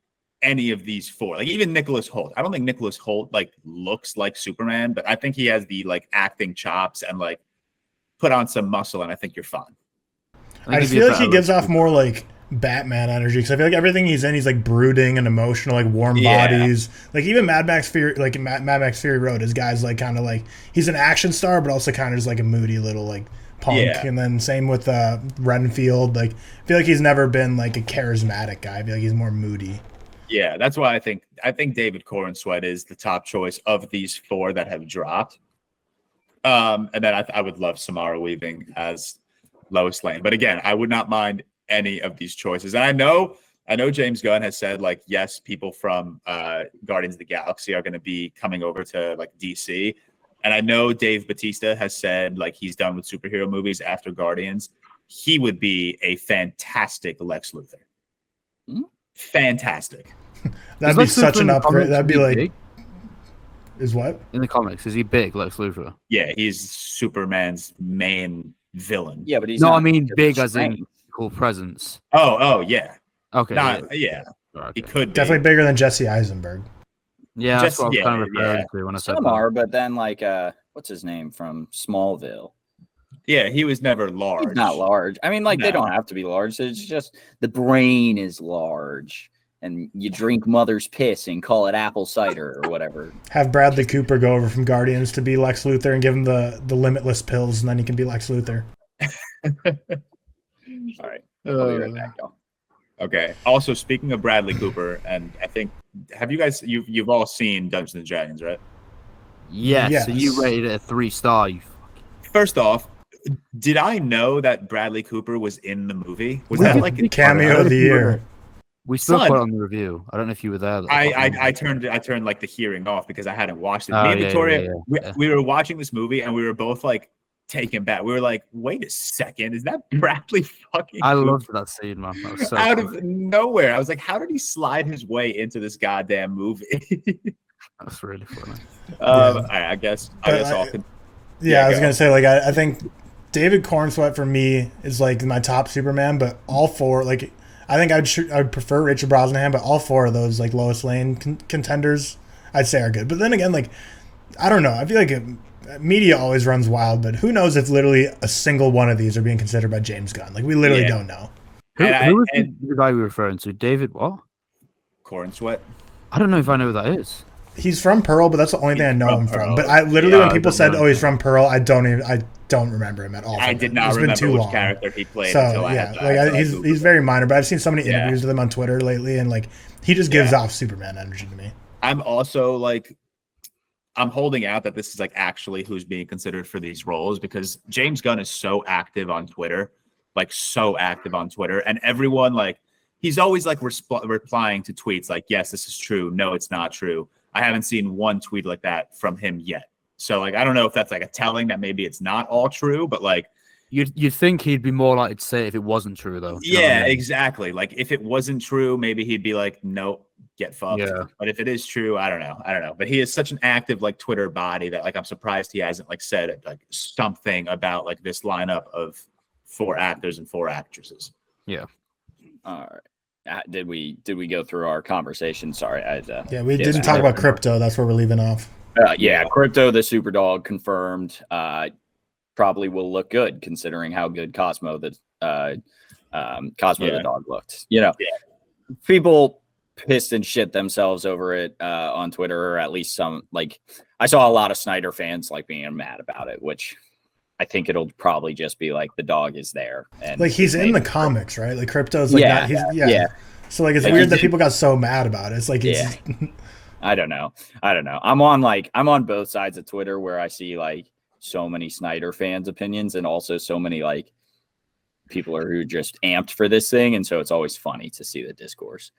any of these 4. Like even Nicholas Hoult. I don't think Nicholas Hoult like looks like Superman, but I think he has the like acting chops and like put on some muscle, and I think you're fine. I just feel like he gives off more like Batman energy because I feel like everything he's in, he's like brooding and emotional, like warm bodies. Like even Mad Max Fury, like Mad Max Fury Road, his guy's like kind of like he's an action star, but also kind of just like a moody little like punk. Yeah. And then same with Renfield. Like I feel like he's never been like a charismatic guy. I feel like he's more moody. Yeah, that's why I think David Corenswet is the top choice of these 4 that have dropped. And then I would love Samara Weaving as Lois Lane, but again, I would not mind any of these choices. And I know James Gunn has said like, yes, people from Guardians of the Galaxy are going to be coming over to like DC. And I know Dave Bautista has said like he's done with superhero movies after Guardians. He would be a fantastic Lex Luthor. Fantastic. That'd be such an upgrade. That'd be like big? Is what? In the comics, is he big, Lex Luthor? Yeah, he's Superman's main villain. Yeah, but he's I mean big as in cool presence. Oh yeah. Okay. Yeah. Okay. He could definitely be bigger than Jesse Eisenberg. Yeah, that's what I'm kind of referring to when I said some are, but then like what's his name from Smallville? Yeah, he was never large. He's not large. I mean, like they don't have to be large. It's just the brain is large. And you drink mother's piss and call it apple cider or whatever. Have Bradley Cooper go over from Guardians to be Lex Luthor and give him the limitless pills, and then he can be Lex Luthor. All right. I'll be right back, y'all. Okay. Also, speaking of Bradley Cooper, and I think have you guys you've all seen Dungeons and Dragons, right? Yes. So you rated it a 3-star. First off, did I know that Bradley Cooper was in the movie? Was that like a cameo of the year? We spoke about it on the review. I don't know if you were there. I turned like the hearing off because I hadn't watched it. Me and Victoria, we were watching this movie and we were both like taken back. We were like, wait a second, is that Bradley fucking I loved that scene, man. That was so out of nowhere. I was like, how did he slide his way into this goddamn movie? That's really funny. I guess all could. Yeah, I was gonna say like I think David Cornsweet for me is like my top Superman, but all 4 like. I think I'd prefer Richard Brosnahan, but all 4 of those like Lois Lane contenders I'd say are good. But then again, like I don't know. I feel like media always runs wild, but who knows if literally a single one of these are being considered by James Gunn? Like we literally don't know. Who was the guy we were referring to? David what? Cornsweet. I don't know if I know who that is. He's from Pearl, but that's the only thing I know him from. But I literally when people said, "Oh, he's from Pearl," I don't remember him at all. I did not remember which character he played. So he's very minor. But I've seen so many interviews with him on Twitter lately, and like he just gives off Superman energy to me. I'm also like, I'm holding out that this is like actually who's being considered for these roles because James Gunn is so active on Twitter, and everyone like he's always like replying to tweets like, "Yes, this is true. No, it's not true." I haven't seen one tweet like that from him yet. So like I don't know if that's like a telling that maybe it's not all true, but like you'd think he'd be more likely to say it if it wasn't true though. Yeah, exactly. Like if it wasn't true, maybe he'd be like, "Nope, get fucked." Yeah. But if it is true, I don't know. But he is such an active like Twitter body that like I'm surprised he hasn't like said like something about like this lineup of 4 actors and 4 actresses. Yeah. All right. did we go through our conversation? Sorry, we didn't talk about crypto. That's where we're leaving off. Crypto, the super dog confirmed. Probably will look good considering how good Cosmo the dog looked. People pissed and shit themselves over it on Twitter, or at least some. Like, I saw a lot of Snyder fans like being mad about it, which I think it'll probably just be like the dog is there, and like he's in the comics, right? Like crypto's like that. So like it's weird that people got so mad about it. It's like I don't know. I'm on both sides of Twitter where I see like so many Snyder fans' opinions and also so many like people who are just amped for this thing, and so it's always funny to see the discourse.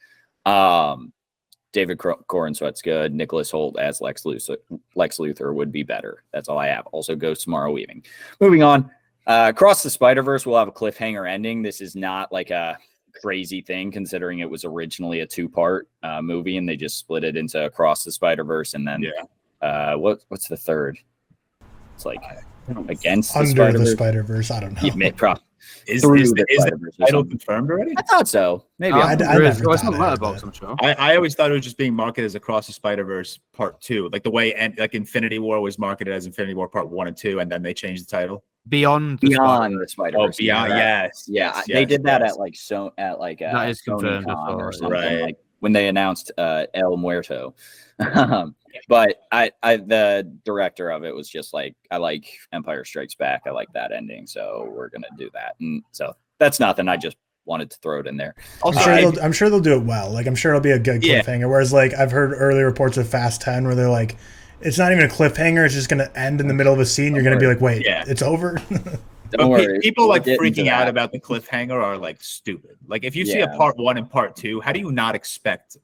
David Cornsweat's good. Nicholas Hoult as Lex Luthor would be better. That's all I have. Also, Ghost Tomorrow Weaving. Moving on. Across the Spider-Verse will have a cliffhanger ending. This is not like a crazy thing considering it was originally a 2-part movie and they just split it into Across the Spider-Verse and then what's the third? It's like Against Under the Spider-Verse. I don't know. Is the title confirmed already? I thought so. Maybe. I always thought it was just being marketed as Across the Spider-Verse Part 2, like the way Infinity War was marketed as Infinity War Part 1 and 2, and then they changed the title. Beyond the Spider-Verse. Oh, Beyond, yes. They did that at like that is confirmed or something, right? Like when they announced El Muerto. But the director of it was just like, I like Empire Strikes Back. I like that ending, so we're gonna do that. And so that's nothing. I just wanted to throw it in there. Also, I'm sure they'll do it well. Like I'm sure it'll be a good cliffhanger. Whereas like I've heard early reports of Fast 10 where they're like, it's not even a cliffhanger. It's just gonna end in the middle of a scene. You're gonna be like, wait, it's over. Don't worry. People like freaking out about the cliffhanger are like stupid. Like if you see a Part 1 and Part 2, how do you not expect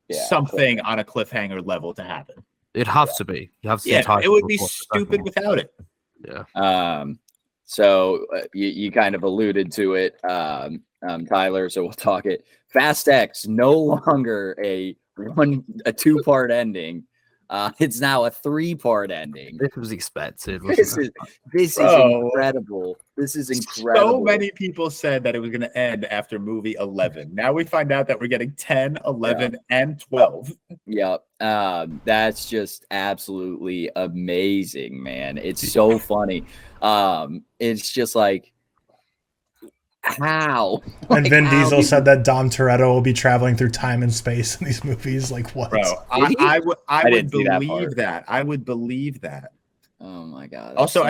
something on a cliffhanger level to happen? It'd have to be. You have to. It would be stupid without it. Yeah. So you kind of alluded to it, Tyler. So we'll talk it. Fast X no longer a 2-part ending. It's now a 3-part ending. This was expected. This is incredible. This is incredible. So many people said that it was going to end after movie 11. Now we find out that we're getting 10, 11, and 12. Yep. That's just absolutely amazing, man. It's so funny. It's just like, how? And Vin Diesel said that Dom Toretto will be traveling through time and space in these movies. Like what? Bro, I would believe that. I would believe that. Oh my god. Also,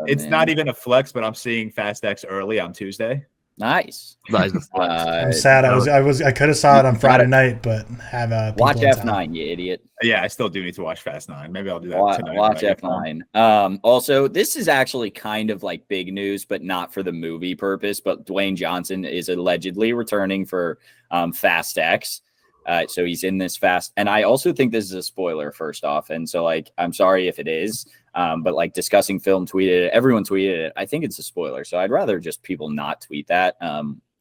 it's not even a flex, but I'm seeing Fast X early on Tuesday. Nice. I'm sad. I could have saw it on Friday night, but have watch F9, you idiot. Yeah, I still do need to watch Fast 9. Maybe I'll do that tonight. Watch F9. Also, this is actually kind of like big news, but not for the movie purpose. But Dwayne Johnson is allegedly returning for Fast X. So he's in this Fast, and I also think this is a spoiler. First off, and so like I'm sorry if it is. But like Discussing Film tweeted it, everyone tweeted it. I think it's a spoiler, so I'd rather just people not tweet that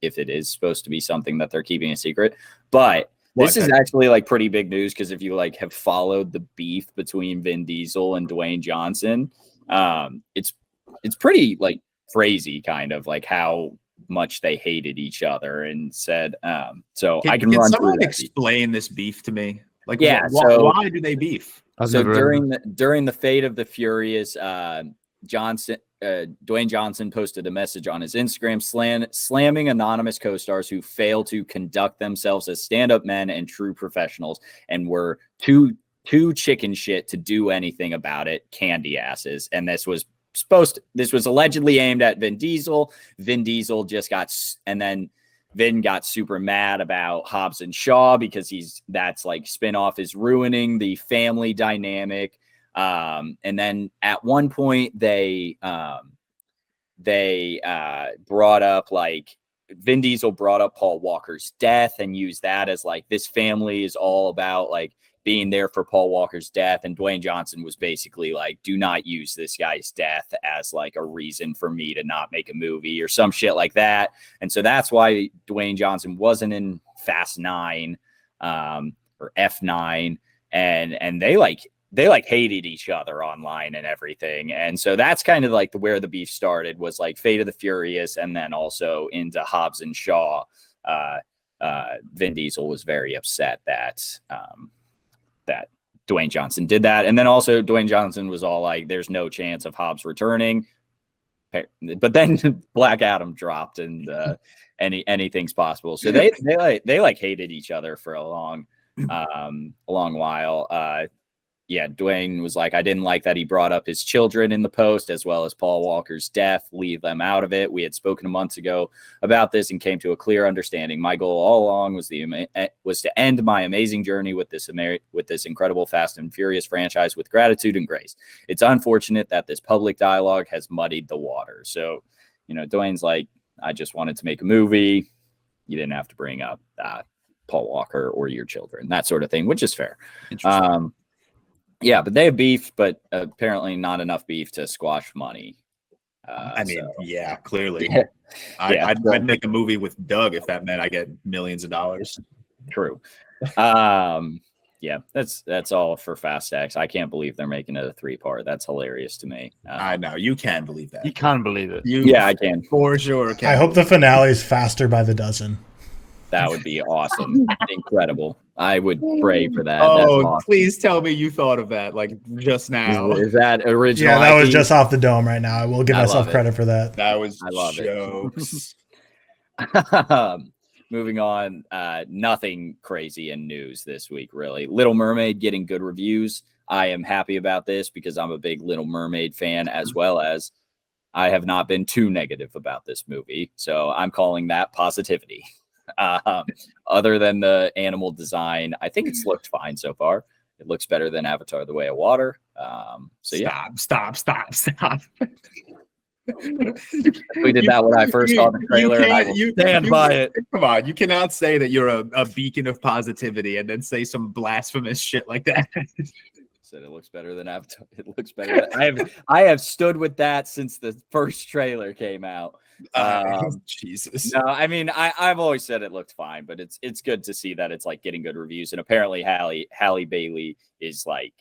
if it is supposed to be something that they're keeping a secret. But this is actually like pretty big news because if you like have followed the beef between Vin Diesel and Dwayne Johnson, it's pretty like crazy, kind of like how much they hated each other and said. So I can run someone through explain this beef to me. Like, why do they beef? So during the Fate of the Furious, Dwayne Johnson posted a message on his Instagram slamming anonymous co-stars who fail to conduct themselves as stand-up men and true professionals and were too chicken shit to do anything about it, candy asses. And this was allegedly aimed at Vin Diesel. Vin Diesel just Vin got super mad about Hobbs and Shaw because that's like spinoff is ruining the family dynamic. And then at one point they brought up like Vin Diesel brought up Paul Walker's death and used that as like this family is all about like being there for Paul Walker's death. And Dwayne Johnson was basically like, do not use this guy's death as like a reason for me to not make a movie or some shit like that. And so that's why Dwayne Johnson wasn't in Fast 9 or F9. And they hated each other online and everything. And so that's kind of like where the beef started was like Fate of the Furious and then also into Hobbs and Shaw. Vin Diesel was very upset that that Dwayne Johnson did that. And then also Dwayne Johnson was all like, there's no chance of Hobbs returning. But then Black Adam dropped, and anything's possible. So they hated each other for a long while. Dwayne was like, I didn't like that he brought up his children in the post, as well as Paul Walker's death. Leave them out of it. We had spoken months ago about this and came to a clear understanding. My goal all along was to end my amazing journey with this incredible Fast and Furious franchise with gratitude and grace. It's unfortunate that this public dialogue has muddied the water. So, Dwayne's like, I just wanted to make a movie. You didn't have to bring up Paul Walker or your children, that sort of thing, which is fair. Yeah, but they have beef, but apparently not enough beef to squash money. Clearly. Yeah. I'd make a movie with Doug if that meant I get millions of dollars. True. That's all for Fast X. I can't believe they're making it a 3-part. That's hilarious to me. I know. You can believe that. You can believe it. I can. For sure. I hope the finale is faster by the dozen. That would be awesome. Incredible. I would pray for that. Oh, awesome. Please tell me you thought of that like just now. Is that original? Yeah, that was just off the dome right now. I will give myself credit for that. That was I love jokes. Moving on, nothing crazy in news this week, really. Little Mermaid getting good reviews. I am happy about this because I'm a big Little Mermaid fan, as well as I have not been too negative about this movie. So I'm calling that positivity. Other than the animal design, I think it's looked fine so far. It looks better than Avatar: The Way of Water. Stop. We did that when I first saw the trailer. And I will stand by it. Come on, you cannot say that you're a beacon of positivity and then say some blasphemous shit like that. Said it looks better than Avatar. It looks better. I have stood with that since the first trailer came out. Jesus. No, I mean I've always said it looked fine, but it's good to see that it's like getting good reviews. And apparently Halle Bailey is like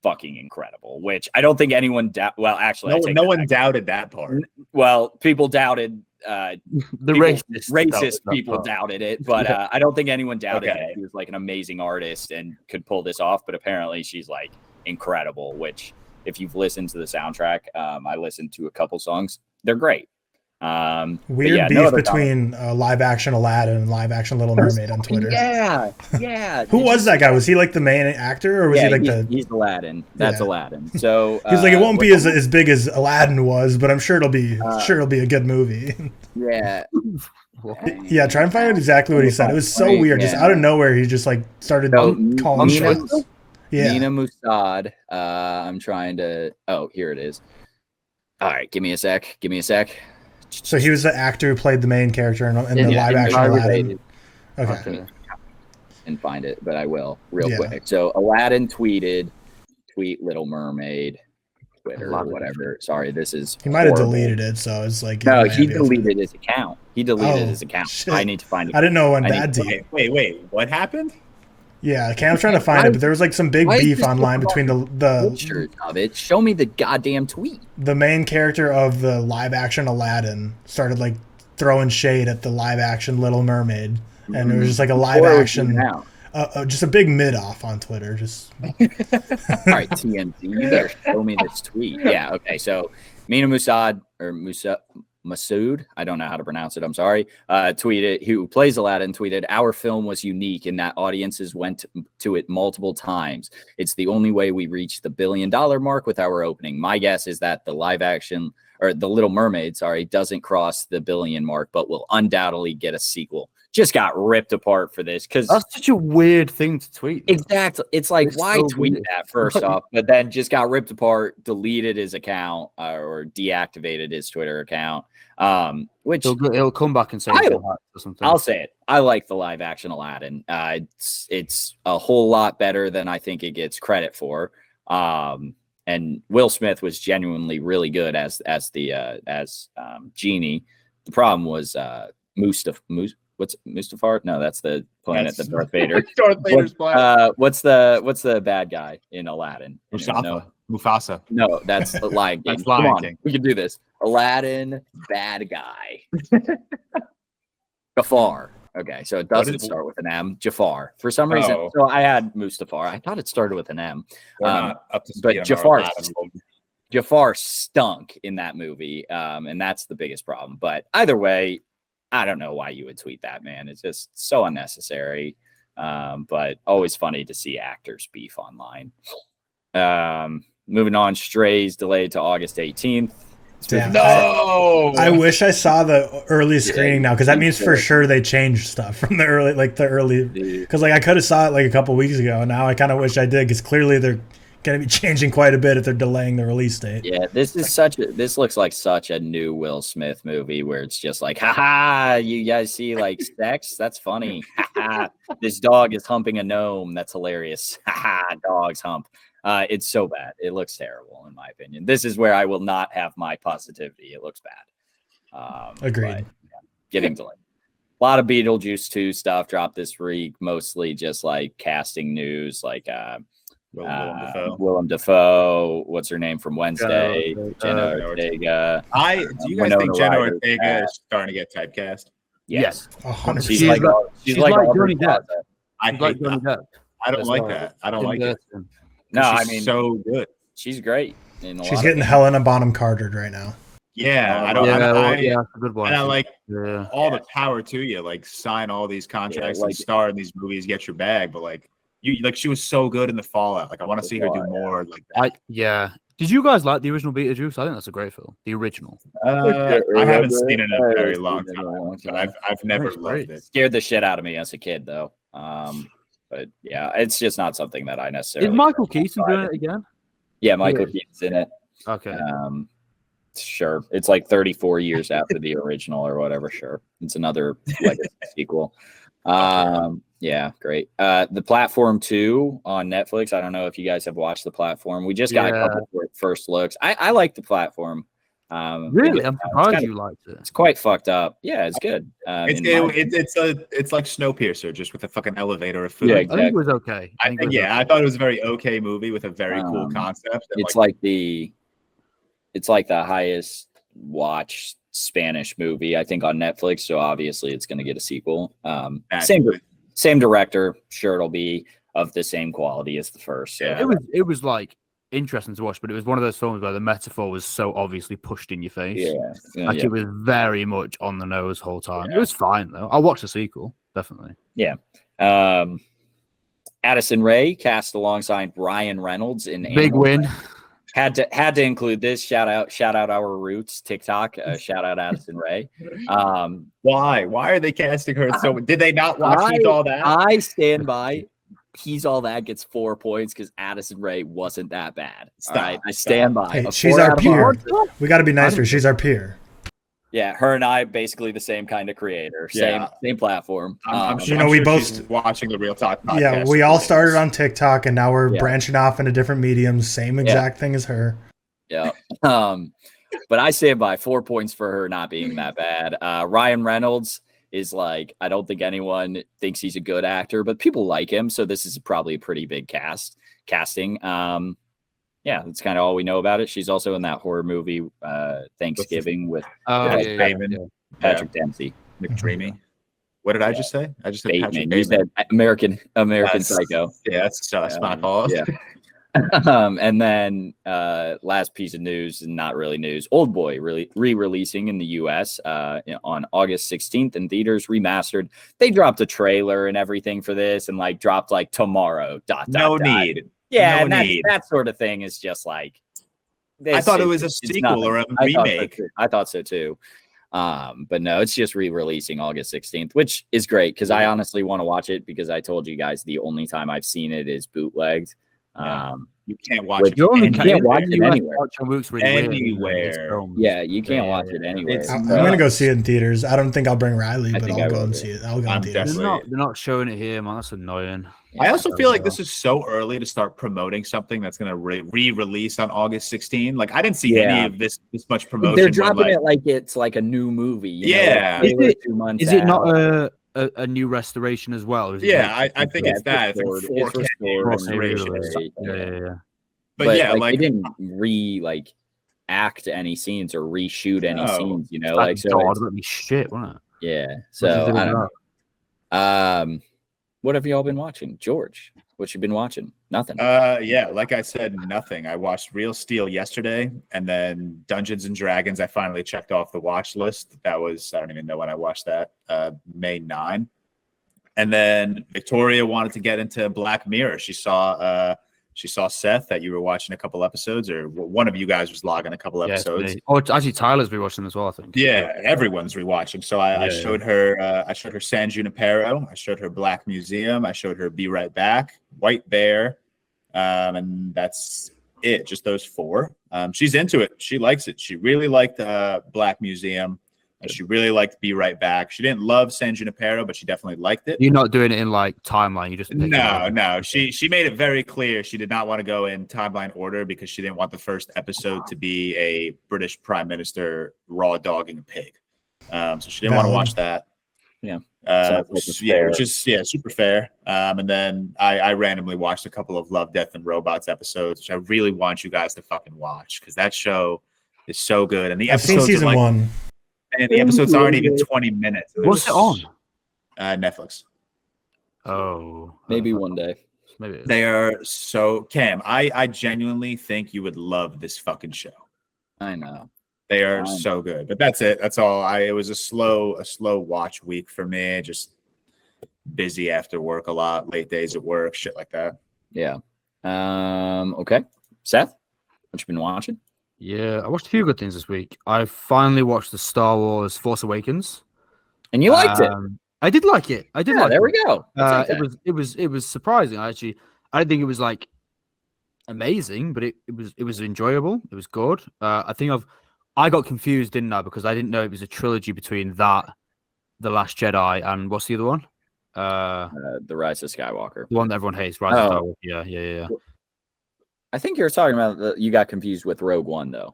fucking incredible, which I don't think anyone no one doubted that part. Well, people doubted racist people part. Doubted it, but I don't think anyone doubted that she was like an amazing artist and could pull this off. But apparently she's like incredible, which if you've listened to the soundtrack, I listened to a couple songs. They're great. Weird beef between live action Aladdin and live action Little Mermaid on Twitter. Yeah. Who was that guy? Was he like the main actor, or was he like he's Aladdin? That's Aladdin. So he's like, it won't be as big as Aladdin was, but I'm sure it'll be a good movie. Yeah. Yeah, try and find out exactly what he said. It was so weird. Just out of nowhere, he just like started calling shit. Nina Musad. I'm trying to. Oh, here it is. All right, give me a sec. So he was the actor who played the main character in the live action Aladdin. Okay. And find it, but I will real quick. So Aladdin tweet Little Mermaid, Twitter or whatever. Sorry, this is. He might have deleted it, so it's like. No, he deleted his account. Shit. I need to find it. I didn't know it went that deep. Wait, what happened? Yeah, Cam's trying to find it, but there was like some big beef online between the pictures of it. Show me the goddamn tweet. The main character of the live action Aladdin started like throwing shade at the live action Little Mermaid, and it was just like a live action, just a big mid off on Twitter. Just all right, TMZ, you better show me this tweet. Yeah, okay. So Mina Masood, I don't know how to pronounce it, I'm sorry, who plays Aladdin, tweeted, our film was unique in that audiences went to it multiple times. It's the only way we reached the $1 billion mark with our opening. My guess is that the live action, or the Little Mermaid, doesn't cross the $1 billion mark, but will undoubtedly get a sequel. Just got ripped apart for this because that's such a weird thing to tweet. Exactly. It's like, why so tweet weird. That first off, but then just got ripped apart, deleted his account or deactivated his Twitter account. Which he'll come back and say something. I'll say it. I like the live action Aladdin. It's a whole lot better than I think it gets credit for. And Will Smith was genuinely really good as Genie. The problem was What's Mustafar? No, that's the planet that Darth Vader. Darth Vader's planet. What's the bad guy in Aladdin? Mufasa. No, that's the Lion King. That's Lion King. We can do this. Aladdin, bad guy. Gafar. Okay, so it What doesn't is- start with an M. Jafar. For some reason, Oh. so I had Mustafar. I thought it started with an M. We're not up to speed but on Jafar, our Aladdin. Jafar stunk in that movie, and that's the biggest problem. But either way, I don't know why you would tweet that, man. It's just so unnecessary. But always funny to see actors beef online. Moving on, Strays delayed to August 18th. Damn, No, I wish I saw the early screening now, because that means for sure they changed stuff from the early, because like I could have saw it like a couple weeks ago. And now I kind of wish I did, because clearly they're going to be changing quite a bit if they're delaying the release date. Yeah, this looks like such a new Will Smith movie where it's just like, haha, you guys see like sex? That's funny. Haha, this dog is humping a gnome. That's hilarious. Haha, dogs hump. It's so bad. It looks terrible, in my opinion. This is where I will not have my positivity. It looks bad. Agreed. But, yeah, getting delayed. A lot of Beetlejuice 2 stuff dropped this week, mostly just like casting news, like Willem Dafoe. What's her name from Wednesday? Jenna Ortega. Do you guys think Jenna Ortega is starting to get typecast? Yes. 100%. She's like Johnny Depp. I Like hate Johnny that. Depp. I don't like that. I don't like it. No, I She's mean, so good. she's great. In a She's lot of getting things. Helena Bonham Cartered right now. Yeah, I don't. Yeah, that's a good one. And I like Yeah. all the power to you. Like sign all these contracts and star in these movies, get your bag. But like she was so good in the Fallout. Like I want to see her do more like that. Did you guys like the original Beetlejuice? I think that's a great film. The original. I haven't seen it in a very long time, but I've never loved it. Scared the shit out of me as a kid, though. But yeah, it's just not something that I necessarily. Is Michael Keaton doing it again? Yeah, Michael Keaton's in it. Okay. Sure. It's like 34 years after the original or whatever. Sure. It's another legacy sequel. Yeah, great. The Platform 2 on Netflix. I don't know if you guys have watched The Platform. We just got a couple of first looks. I like The Platform. Really? I'm surprised you liked it. It's quite fucked up. Yeah, it's good. It's like Snowpiercer, just with a fucking elevator of food. Yeah, I think it was okay. I thought it was a very okay movie with a very cool concept. It's like the highest watched Spanish movie, I think, on Netflix. So obviously it's going to get a sequel. Same director. Sure, it'll be of the same quality as the first. So. Yeah. It was like interesting to watch, but it was one of those films where the metaphor was so obviously pushed in your face. It was very much on the nose the whole time. It was fine though. I'll watch the sequel, definitely. Yeah. Addison Rae cast alongside Ryan Reynolds in Big win. Had to include this. Shout out our roots TikTok. Shout out Addison Rae. Why are they casting her so? Did they not watch He's All That? I stand by. He's All That gets 4 points because Addison Rae wasn't that bad. All right, I stand by. Hey, she's our peer. We got to be nice to her. She's our peer. Yeah, her and I basically the same kind of creator, same platform. I'm sure we both she's watching the ReelTok podcast. Yeah, we all started on TikTok, and now we're branching off into different mediums. Same exact thing as her. Yeah. But I stand by 4 points for her not being that bad. Ryan Reynolds is like, I don't think anyone thinks he's a good actor, but people like him, so this is probably a pretty big casting. Yeah, that's kind of all we know about it. She's also in that horror movie Thanksgiving with Patrick Dempsey. McDreamy. What did I just say? I just said Bateman. You said American Psycho. Yeah, that's my fault. Yeah. And then last piece of news, not really news. Old Boy re-releasing in the US on August 16th in theaters, remastered. They dropped a trailer and everything for this, and like dropped like tomorrow. No need. Yeah, no and that sort of thing is just like. I thought it was a sequel or a remake. I thought so too. But no, it's just re-releasing August 16th, which is great because I honestly want to watch it because I told you guys the only time I've seen it is bootlegged. You can't watch it. You can't watch it anywhere. Yeah, you can't watch it anywhere. I'm gonna go see it in theaters. I don't think I'll bring Riley, but I'll go and see it. I'll go in theaters. They're not showing it here, man. That's annoying. Yeah, I also feel like this is so early to start promoting something that's going to re-release on August 16. Like I didn't see any of this much promotion. They're dropping it like it's like a new movie. Is it not a new restoration as well? I think it's that. It's restoration. Yeah. But yeah, like they didn't act any scenes or reshoot any scenes. You know, like so. Shit, wasn't it? Yeah. So I don't know. What have y'all been watching? George, what you been watching? Nothing. Yeah, like I said, nothing. I watched Real Steel yesterday, and then Dungeons and Dragons. I finally checked off the watch list. That was, I don't even know when I watched that. May 9. And then Victoria wanted to get into Black Mirror. She saw Seth that you were watching a couple episodes, or one of you guys was logging a couple episodes. Oh, actually, Tyler's been watching them as well, I think. Yeah, everyone's rewatching. So I showed her. I showed her San Junipero. I showed her Black Museum. I showed her Be Right Back, White Bear, and that's it. Just those 4. She's into it. She likes it. She really liked Black Museum. She really liked Be Right Back. She didn't love San Junipero, but she definitely liked it. You're not doing it in like timeline. You just no. She made it very clear she did not want to go in timeline order because she didn't want the first episode to be a British Prime Minister raw dogging a pig. So she didn't want to watch that. Yeah. Which is super fair. And then I randomly watched a couple of Love, Death, and Robots episodes, which I really want you guys to fucking watch because that show is so good. And the I've seen season 1. And the episodes aren't even 20 minutes. What's it on? Netflix. Oh. Maybe one day. Maybe. They are so Cam. I genuinely think you would love this fucking show. I know. They are so good. But that's it. That's all. It was a slow watch week for me. Just busy after work a lot, late days at work, shit like that. Yeah. Okay. Seth, what you been watching? Yeah, I watched a few good things this week. I finally watched the Star Wars Force Awakens. And you liked it. I did like it. I did like there it. we go. It was surprising. I didn't think it was like amazing, but it was enjoyable. It was good. I got confused, didn't I? Because I didn't know it was a trilogy between that, The Last Jedi, and what's the other one? The Rise of Skywalker. The one that everyone hates, Rise of Skywalker. Yeah. I think you were talking about you got confused with Rogue One, though.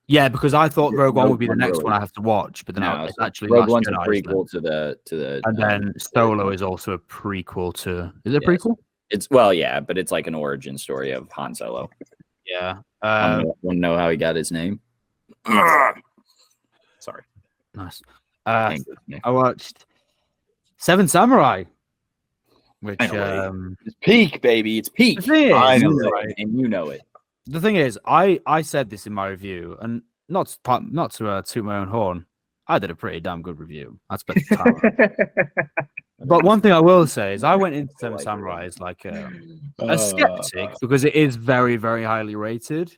Yeah, because I thought Rogue One would be the next one I have to watch, but then it's actually Rogue One's a Jedi, prequel to the and then Solo is also a prequel to. Is it a prequel? It's but it's like an origin story of Han Solo. Yeah. Want to know how he got his name? Sorry. Nice. I watched Seven Samurai, which it's peak, baby. It's peak. I know it, and you know it. The thing is, I said this in my review, and not to toot my own horn. I did a pretty damn good review. I spent the time. But one thing I will say is I went into Seven Samurai as like a skeptic because it is very, very highly rated.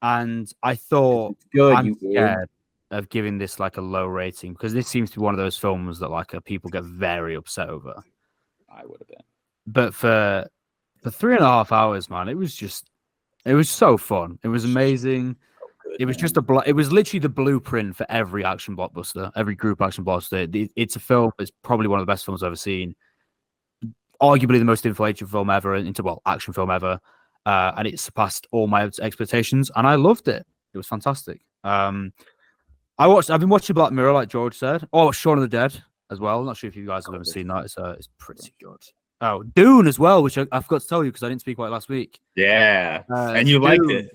And I thought I'm scared of giving this like a low rating because this seems to be one of those films that like people get very upset over. I would have been. But for 3.5 hours, man, it was so fun. It was amazing. It was just it was literally the blueprint for every action blockbuster, every group action blockbuster. It's a film. It's probably one of the best films I've ever seen. Arguably the most influential film ever action film ever. And it surpassed all my expectations, and I loved it. It was fantastic. I've been watching Black Mirror, like George said. Oh, Shaun of the Dead as well. Not sure if you guys have ever seen that. It's pretty good. Oh, Dune as well, which I forgot to tell you because I didn't speak about it last week. Yeah, and you liked it.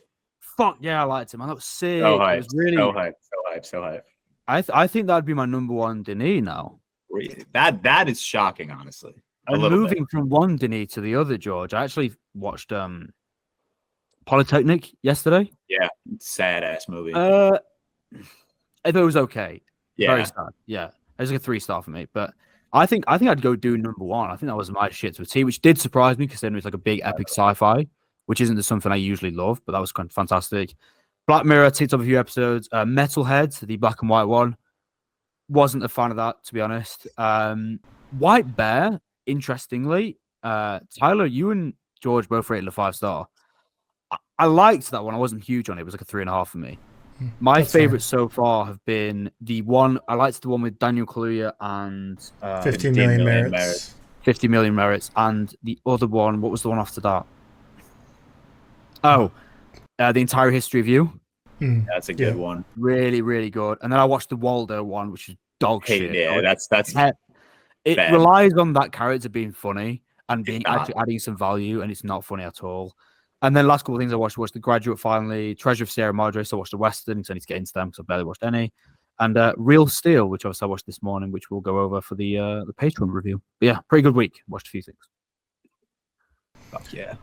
Fuck yeah, I liked it, man. That was sick. So hyped. It was really So hyped. I think that'd be my number one Denis now. That is shocking, honestly. I'm moving from one Denis to the other, George. I actually watched Polytechnic yesterday. Yeah, sad ass movie. I thought it was okay. Yeah, very sad. Yeah, it was like a 3-star for me. But I think I'd go do number one. I think that was my shit to a T, which did surprise me considering it's like a big epic sci-fi, which isn't something I usually love. But that was kind of fantastic. Black Mirror ticked up a few episodes. Metalhead, the black and white one, wasn't a fan of that, to be honest. White Bear, interestingly, Tyler, you and George both rated a 5-star. I liked that one. I wasn't huge on it. It was like a 3.5 for me. My favorites so far have been the one. I liked the one with Daniel Kaluuya and 50 million merits. 50 million merits, and the other one. What was the one after that? Oh, the entire history of you. That's a good one. Really, really good. And then I watched the Waldo one, which is dog shit. Yeah, that's it bad. relies on that character being funny and being actually adding some value, and it's not funny at all. And then last couple of things I watched was The Graduate finally, Treasure of Sierra Madre, so I watched the Western, so I need to get into them because I barely watched any. And Real Steel, which obviously I watched this morning, which we'll go over for the Patreon review. But yeah, pretty good week. Watched a few things. Fuck yeah.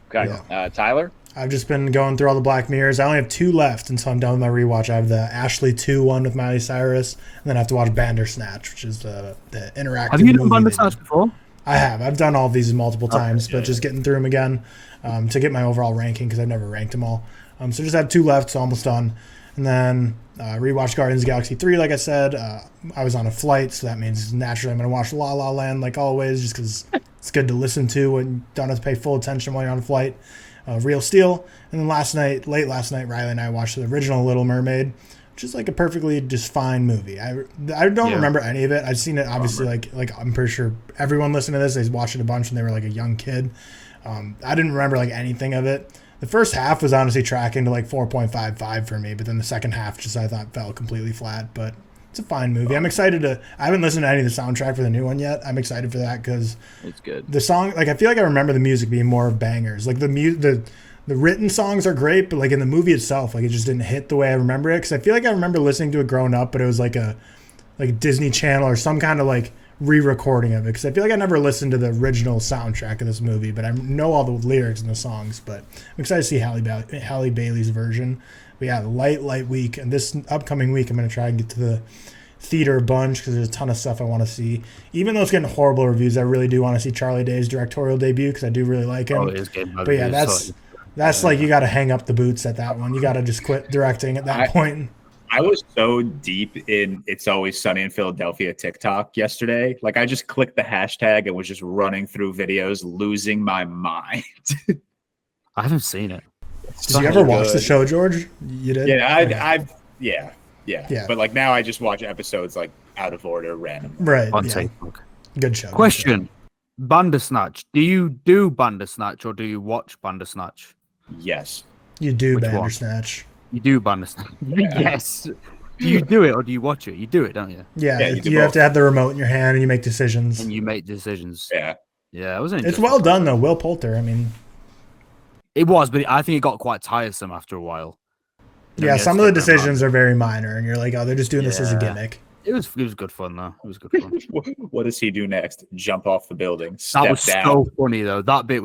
Okay. Yeah. Tyler? I've just been going through all the Black Mirrors. I only have 2 left until I'm done with my rewatch. I have the Ashley 2 one with Miley Cyrus, and then I have to watch Bandersnatch, which is the interactive Have you done movie Bandersnatch before? I have. I've done all of these multiple times, yeah, but just getting through them again to get my overall ranking because I've never ranked them all. So just have 2 left, so almost done. And then rewatch Guardians of the Galaxy 3, like I said. I was on a flight, so that means naturally I'm going to watch La La Land like always just because it's good to listen to when you don't have to pay full attention while you're on a flight. Real Steel. And then late last night, Riley and I watched the original Little Mermaid, which is like a perfectly just fine movie. I don't remember any of it. I've seen it obviously like I'm pretty sure everyone listening to this has watched it a bunch when they were like a young kid. I didn't remember like anything of it. The first half was honestly tracking to like 4.55 for me, but then the second half just I thought fell completely flat. But it's a fine movie. I'm excited to. I haven't listened to any of the soundtrack for the new one yet. I'm excited for that because it's good. The song, like I feel like I remember the music being more of bangers. Like the written songs are great, but like in the movie itself, like it just didn't hit the way I remember it. Because I feel like I remember listening to it growing up, but it was like a Disney Channel or some kind of like re-recording of it. Because I feel like I never listened to the original soundtrack of this movie, but I know all the lyrics and the songs. But I'm excited to see Halle Bailey's version. But yeah, light week, and this upcoming week I'm gonna try and get to the theater a bunch because there's a ton of stuff I want to see. Even though it's getting horrible reviews, I really do want to see Charlie Day's directorial debut because I do really like him. But yeah, that's like you got to hang up the boots at that one. You got to just quit directing at that point. I was so deep in It's Always Sunny in Philadelphia TikTok yesterday. Like I just clicked the hashtag and was just running through videos, losing my mind. I haven't seen it. Did you ever watch the show, George? You did? Yeah, yeah. But like now I just watch episodes like out of order, random. Right. On Facebook. Good show. Question. Bandersnatch. Do you do Bandersnatch or do you watch Bandersnatch? Yes. You do Which Bandersnatch. You do Bandersnatch. Yeah. Yes. Do you do it or do you watch it? You do it, don't you? Yeah, you have to have the remote in your hand and you make decisions. And you make decisions. Yeah. Yeah, it was an It's well done though. Will Poulter. I mean, it was, but I think it got quite tiresome after a while. Yeah, some of the decisions are very minor, and you're like, oh, they're just doing this as a gimmick. It was good fun though. It was good fun. What does he do next? Jump off the building. That was down. so funny though. That bit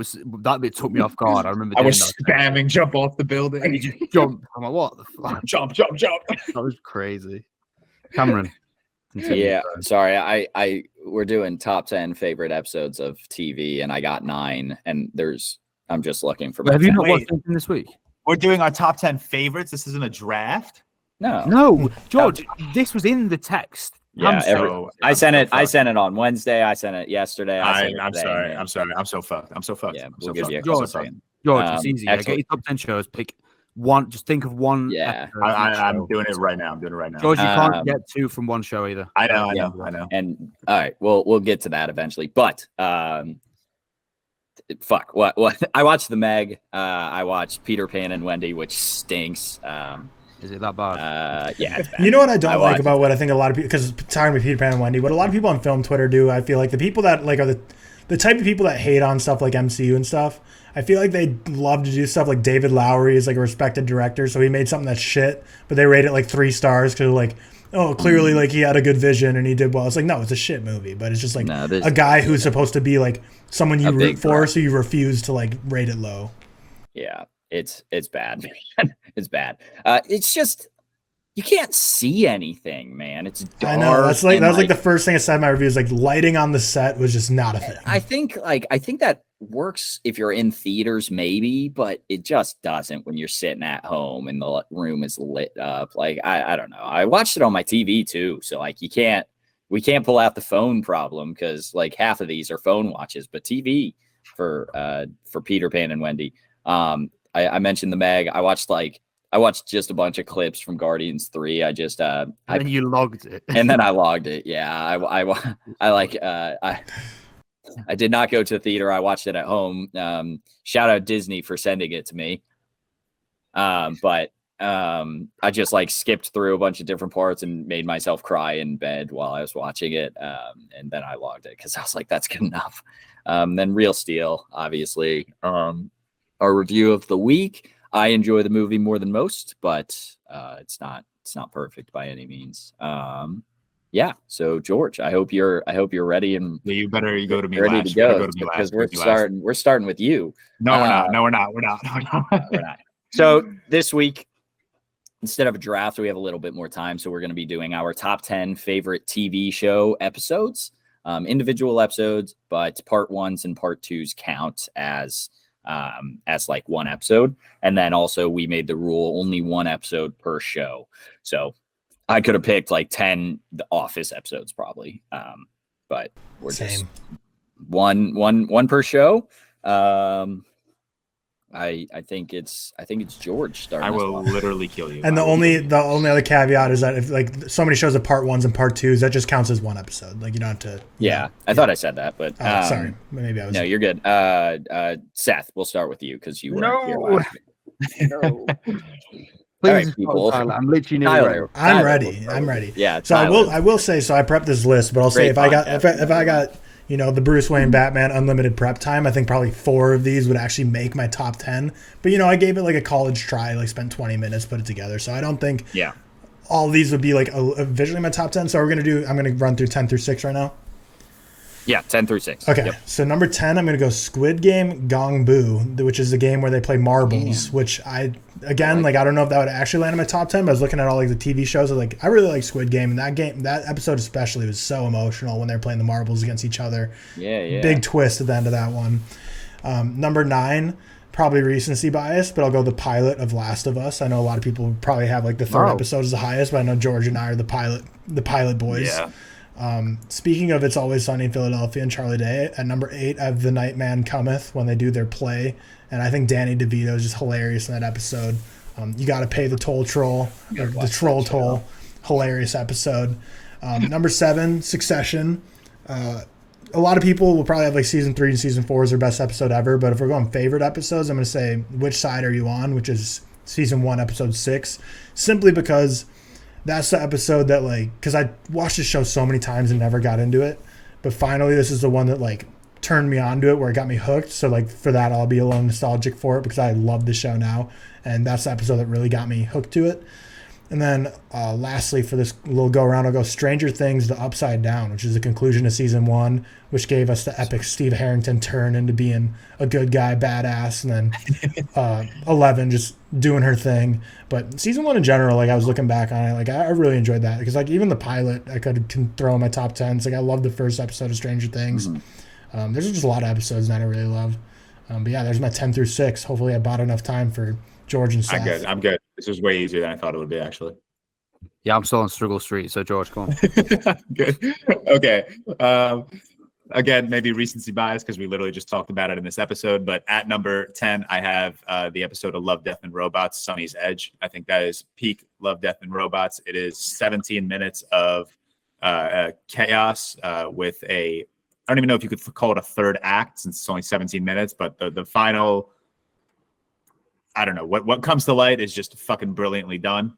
took me off guard. I remember. I was spamming jump off the building. And he just jumped. I'm like, what the fuck? Jump. That was crazy. Cameron. Continue. Yeah, sorry. I we're doing top 10 favorite episodes of TV, and I got 9. And I'm just looking for. Have you not watched anything this week? We're doing our top 10 favorites. This isn't a draft. No, George. This was in the text. Yeah, I sent it. I sent it on Wednesday. I sent it yesterday. I'm sorry. I'm so fucked. Yeah, we'll give you a George, second. George, it's easy. Get your top 10 shows. Pick one. Just think of one. Yeah, I'm doing it right now. George, you can't get 2 from one show either. I know. And all right, we'll get to that eventually. But fuck, what? I watched The Meg. I watched Peter Pan and Wendy, which stinks. Is it that bad? Yeah, it's bad. You know what I don't like about what I think a lot of people, because talking about Peter Pan and Wendy, what a lot of people on film Twitter do, I feel like the people that like are the type of people that hate on stuff like MCU and stuff, I feel like they love to do stuff like David Lowery is like a respected director, so he made something that's shit, but they rate it like 3 stars because like, oh, clearly like he had a good vision and he did well. It's like, no, it's a shit movie, but it's just like a guy who's supposed to be like someone you root for, so you refuse to like rate it low. Yeah. It's bad, man. It's bad. It's just you can't see anything, man. It's dark. I know that was like the first thing I said in my review is like lighting on the set was just not a thing. I think that works if you're in theaters, maybe, but it just doesn't when you're sitting at home and the room is lit up. Like I don't know. I watched it on my TV too, so like we can't pull out the phone problem because like half of these are phone watches, but TV for Peter Pan and Wendy. I mentioned The Meg. I watched just a bunch of clips from Guardians 3. And then you logged it. And then I logged it. Yeah. I did not go to the theater. I watched it at home. Shout out Disney for sending it to me. But I just like skipped through a bunch of different parts and made myself cry in bed while I was watching it. And then I logged it because I was like, that's good enough. Then Real Steel, obviously. Our review of the week. I enjoy the movie more than most, but it's not it's not perfect by any means. Yeah. So George, I hope you're ready and you better go to me ready last. to go, Go to me because last. we're starting with you. No, we're not. No, we're not. We're not. We're not. So this week, instead of a draft, we have a little bit more time. So we're going to be doing our top 10 favorite TV show episodes, individual episodes, but part ones and part twos count as like one episode. And then also we made the rule only one episode per show. So I could have picked like 10 The Office episodes probably. But we're just one per show. I think it's George starting. I will literally kill you. And the only other caveat is that if like so many shows of part ones and part twos, that just counts as one episode. Like you don't have to. Yeah, I thought I said that, but sorry, maybe I was. No, you're good. Seth, we'll start with you because you were here last week. No. All Please, right, people. Tyler, I'm literally Tyler, I'm ready. I'm ready. Yeah. So Tyler. I will say. So I prepped this list, but I'll say Great if I got the Bruce Wayne Batman unlimited prep time, I think probably 4 of these would actually make my top 10. But I gave it like a college try, like spent 20 minutes, put it together. So I don't think all of these would be like visually my top 10. So I'm gonna run through 10 through 6 right now. Yeah, 10 through 6. Okay, Yep. so number 10, I'm going to go Squid Game Gong Boo, which is the game where they play marbles, which I don't know if that would actually land in my top 10, but I was looking at all like the TV shows. I was like, I really like Squid Game, and that episode especially was so emotional when they're playing the marbles against each other. Yeah. Big twist at the end of that one. Number 9, probably recency bias, but I'll go the pilot of Last of Us. I know a lot of people probably have like the third episode is the highest, but I know George and I are the pilot boys. Yeah. Speaking of It's Always Sunny in Philadelphia and Charlie Day, at number 8, I have The Night Man Cometh when they do their play. And I think Danny DeVito is just hilarious in that episode. You got to pay the toll troll, or the troll toll. Hilarious episode. Number 7, Succession. A lot of people will probably have like season 3 and season 4 as their best episode ever. But if we're going favorite episodes, I'm going to say Which Side Are You On, which is season 1, episode 6. Simply because that's the episode that because I watched the show so many times and never got into it, but finally this is the one that turned me on to it, where it got me hooked. So for that, I'll be a little nostalgic for it because I love the show now, and that's the episode that really got me hooked to it. And then lastly, for this little go around, I'll go Stranger Things: The Upside Down, which is the conclusion of season 1, which gave us the epic Steve Harrington turn into being a good guy, badass, and then 11 just doing her thing. But season 1 in general, I was looking back on it, I really enjoyed that because even the pilot I can throw in my top 10s. I love the first episode of Stranger Things. Mm-hmm. There's just a lot of episodes that I really love. But yeah, there's my 10 through 6. Hopefully I bought enough time for George and Seth. I'm good. This was way easier than I thought it would be, actually. Yeah, I'm still on Struggle Street, so George, come on. Good. Okay. Again, maybe recency bias because we literally just talked about it in this episode. But at number 10, I have the episode of Love, Death, and Robots, Sonny's Edge. I think that is peak Love, Death, and Robots. It is 17 minutes of chaos with I don't even know if you could call it a third act since it's only 17 minutes, but the final, I don't know, what comes to light is just fucking brilliantly done.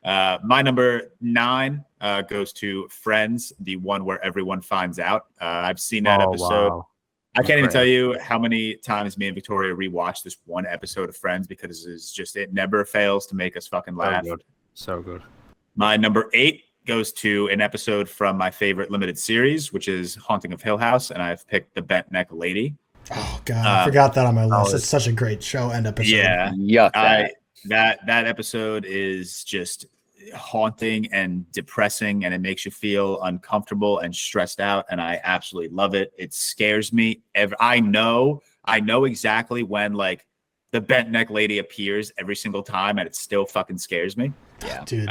My number 9 goes to Friends, the one where everyone finds out. I've seen that episode. Wow. I can't even tell you how many times me and Victoria rewatched this one episode of Friends because it never fails to make us fucking laugh. So good. My number 8 goes to an episode from my favorite limited series, which is Haunting of Hill House, and I've picked The Bent Neck Lady. Oh god, I forgot that on my list. It's such a great show and episode. Yeah, that episode is just haunting and depressing, and it makes you feel uncomfortable and stressed out, and I absolutely love it. It scares me. I know exactly when the Bent Neck Lady appears every single time, and it still fucking scares me. Yeah, dude.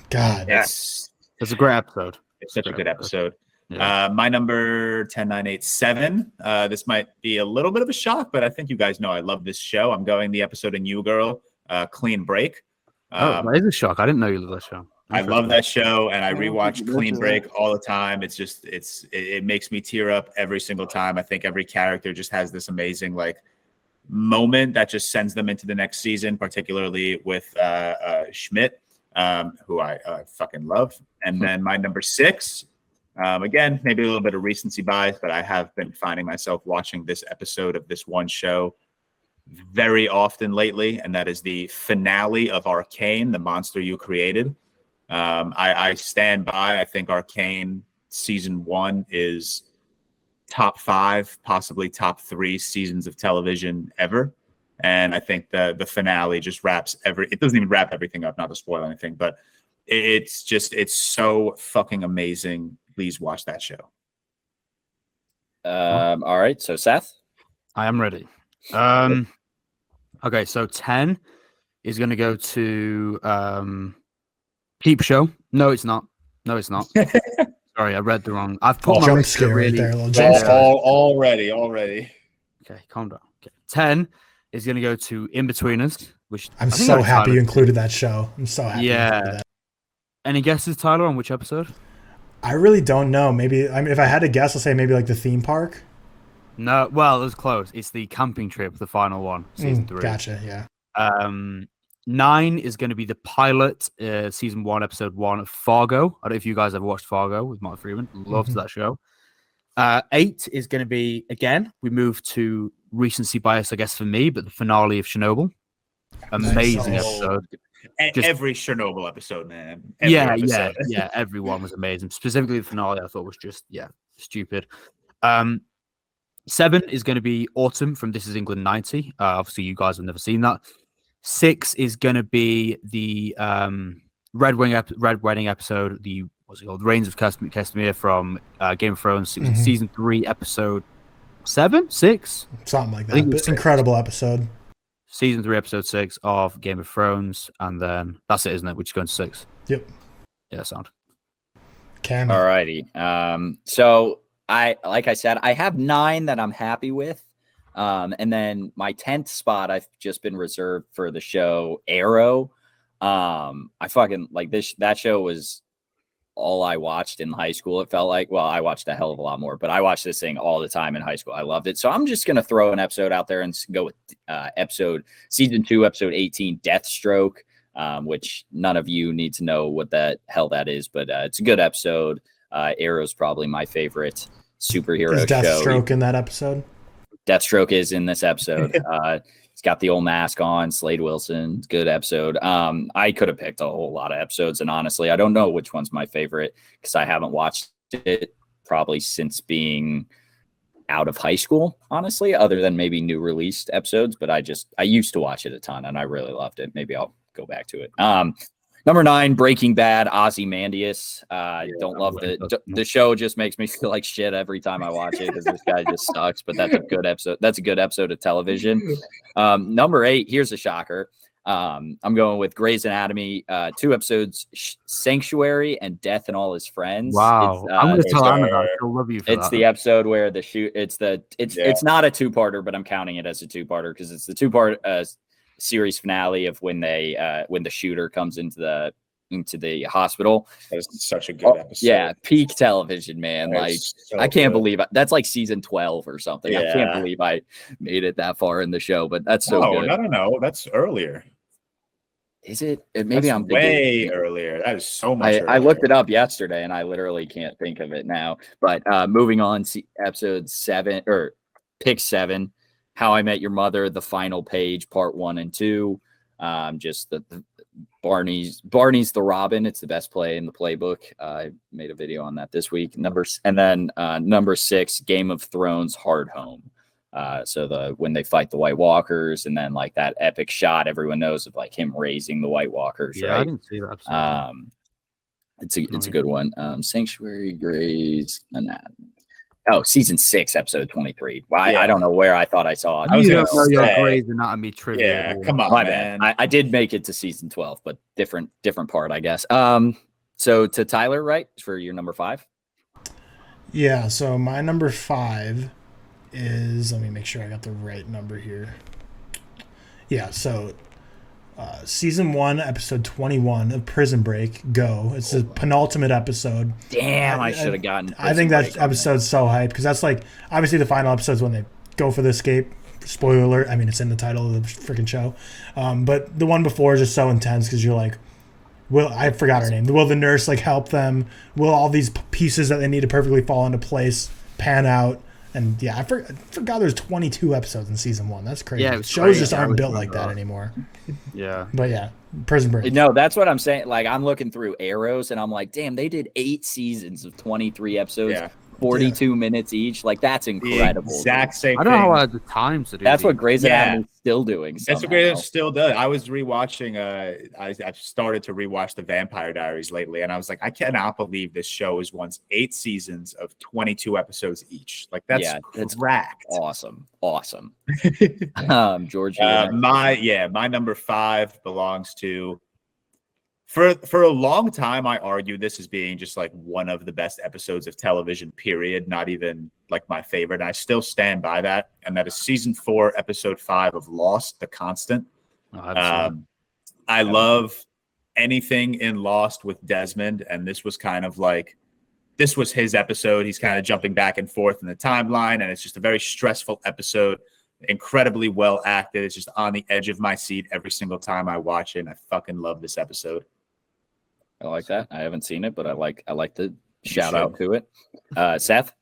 God, it's a great episode. It's such a good episode. Yeah. My number 10, 9, 8, 7. This might be a little bit of a shock, but I think you guys know I love this show. I'm going the episode of New Girl, Clean Break. That is a shock. I didn't know you loved that show. I love that show, and I rewatch Clean Break all the time. It's just it makes me tear up every single time. I think every character just has this amazing moment that just sends them into the next season, particularly with Schmidt, who I fucking love. And then my number 6, again, maybe a little bit of recency bias, but I have been finding myself watching this episode of this one show very often lately, and that is the finale of Arcane, the monster you created. I stand by. I think Arcane season 1 is top 5, possibly top 3 seasons of television ever. And I think the finale just wraps it doesn't even wrap everything up, not to spoil anything, but it's so fucking amazing. Please watch that show. All right, so Seth, I am ready. Okay, so 10 is going to go to Peep Show. No, it's not. Sorry, I read the wrong. I've put my jump list scare really... right there. A little jump scare. Already. Okay, calm down. Okay. 10 is going to go to In-Betweeners, which I'm so happy you included that show. I'm so happy. Yeah. Any guesses, Tyler, on which episode? I really don't know. Maybe if I had to guess, I'll say maybe like the theme park. No, well, it was close. It's the camping trip, the final one, season 3. Gotcha. Yeah. 9 is going to be the pilot, season 1, episode 1 of Fargo. I don't know if you guys ever watched Fargo with Mark Freeman. Loved that show. 8 is going to be, again, we move to recency bias, I guess, for me, but the finale of Chernobyl. Amazing episode. Every Chernobyl episode, man. Yeah, everyone was amazing. Specifically, the finale I thought was just, stupid. 7 is going to be Autumn from This Is England 90. Obviously, you guys have never seen that. 6 is going to be the Red Wedding episode, the what's it called? Reigns of Castamere from Game of Thrones, season 3, episode 7, 6, something like that. It's an incredible episode. Season 3, episode 6 of Game of Thrones, and then that's it, isn't it? We're just going to 6. Yep. Yeah, sound. Cameo. All righty. So like I said, I have 9 that I'm happy with. And then my 10th spot, I've just been reserved for the show Arrow. I fucking like this. That show was all I watched in high school. It felt like, well, I watched a hell of a lot more, but I watched this thing all the time in high school. I loved it. So I'm just going to throw an episode out there and go with season 2, episode 18, Deathstroke, which none of you need to know what the hell that is, but it's a good episode. Arrow's probably my favorite superhero show. Is Deathstroke show. In that episode? Deathstroke is in this episode. He's got the old mask on. Slade Wilson. It's a good episode. I could have picked a whole lot of episodes, and honestly, I don't know which one's my favorite because I haven't watched it probably since being out of high school, honestly, other than maybe new released episodes. But I used to watch it a ton, and I really loved it. Maybe I'll go back to it. Number 9, Breaking Bad, Ozymandias. Don't love the show. Just makes me feel like shit every time I watch it because this guy just sucks. But that's a good episode. That's a good episode of television. Number 8. Here's a shocker. I'm going with Grey's Anatomy. 2 episodes, Sanctuary and Death and All His Friends. Wow, I'm going to tell Anna that. She'll love you for it's that. The episode where it's not a 2-parter, but I'm counting it as a 2-parter because it's the 2-part series finale of when the shooter comes into the hospital. That is such a good episode. Yeah, peak television, man. Like so I can't believe that's like season 12 or something. Yeah. I can't believe I made it that far in the show, but that's so good. No, that's earlier. Is it? Maybe I'm way earlier. That is so much earlier. I looked it up yesterday and I literally can't think of it now. But moving on to episode 7 or pick 7. How I Met Your Mother, The Final Page, part 1 and 2. Just the Barney's the Robin. It's the best play in the playbook. I made a video on that this week. Number 6, Game of Thrones, Hard Home. So when they fight the White Walkers, and then like that epic shot everyone knows of like him raising the White Walkers. Yeah, right? I didn't see that. It's a good one. Sanctuary, Grey's Anatomy. Oh, season 6, episode 23. Well, I don't know where I thought I saw it. I was going to know your Grey's Anatomy trivia. Yeah, come on, my man. bad. I did make it to season 12, but different part, I guess. So to Tyler, right, for your number 5? Yeah, so my number 5 is, let me make sure I got the right number here. Yeah, so season 1, episode 21 of Prison Break, Go. It's the penultimate episode. Damn, I should have gotten I think that episode's so hyped because that's like, obviously the final episode's when they go for the escape. Spoiler alert, I mean, it's in the title of the freaking show. But the one before is just so intense because you're like, I forgot her name. Will the nurse like help them? Will all these pieces that they need to perfectly fall into place pan out? And yeah, I forgot there's 22 episodes in season 1. That's crazy. Yeah, it was Shows crazy. just I aren't always built like remember that that. anymore. Yeah. But yeah, Prison Break. No, that's what I'm saying. Like, I'm looking through Arrows, and I'm like, damn, they did 8 seasons of 23 episodes, Yeah. 42 minutes each. Like, that's The incredible. exact same I don't know how thing. I had the time to do That's what these. Grey's Yeah. Anatomy is still doing. That's what Somehow. Grey's still does. I was rewatching. I started to rewatch the Vampire Diaries lately, and I was like, I cannot believe this show is once 8 seasons of 22 episodes each. Like that's cracked. Awesome. George, my number 5 belongs to. For a long time, I argued this as being just like one of the best episodes of television, period. Not even like my favorite. And I still stand by that. And that is season 4, episode 5 of Lost, The Constant. I love anything in Lost with Desmond. And this was kind of like, this was his episode. He's kind of jumping back and forth in the timeline. And it's just a very stressful episode. Incredibly well acted. It's just on the edge of my seat every single time I watch it. And I fucking love this episode. I like that. I haven't seen it, but I like the shout out to it. Seth?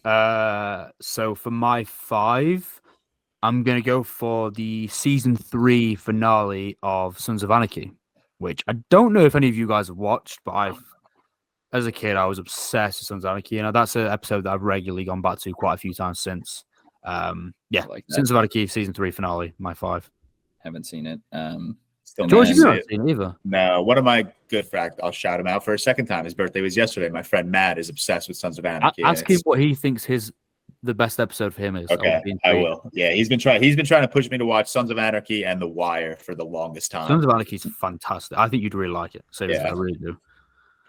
So for my 5, I'm gonna go for the season 3 finale of Sons of Anarchy, which I don't know if any of you guys have watched, but as a kid, I was obsessed with Sons of Anarchy. That's an episode that I've regularly gone back to quite a few times since. Sons of Anarchy season 3 finale, my 5. Haven't seen it. George, you haven't seen it either. No, one of my good friends, I'll shout him out for a second time. His birthday was yesterday. My friend Matt is obsessed with Sons of Anarchy. Ask him what he thinks the best episode for him is. Okay, I will. Yeah, he's been trying to push me to watch Sons of Anarchy and The Wire for the longest time. Sons of Anarchy is fantastic. I think you'd really like it. Seriously, I really do.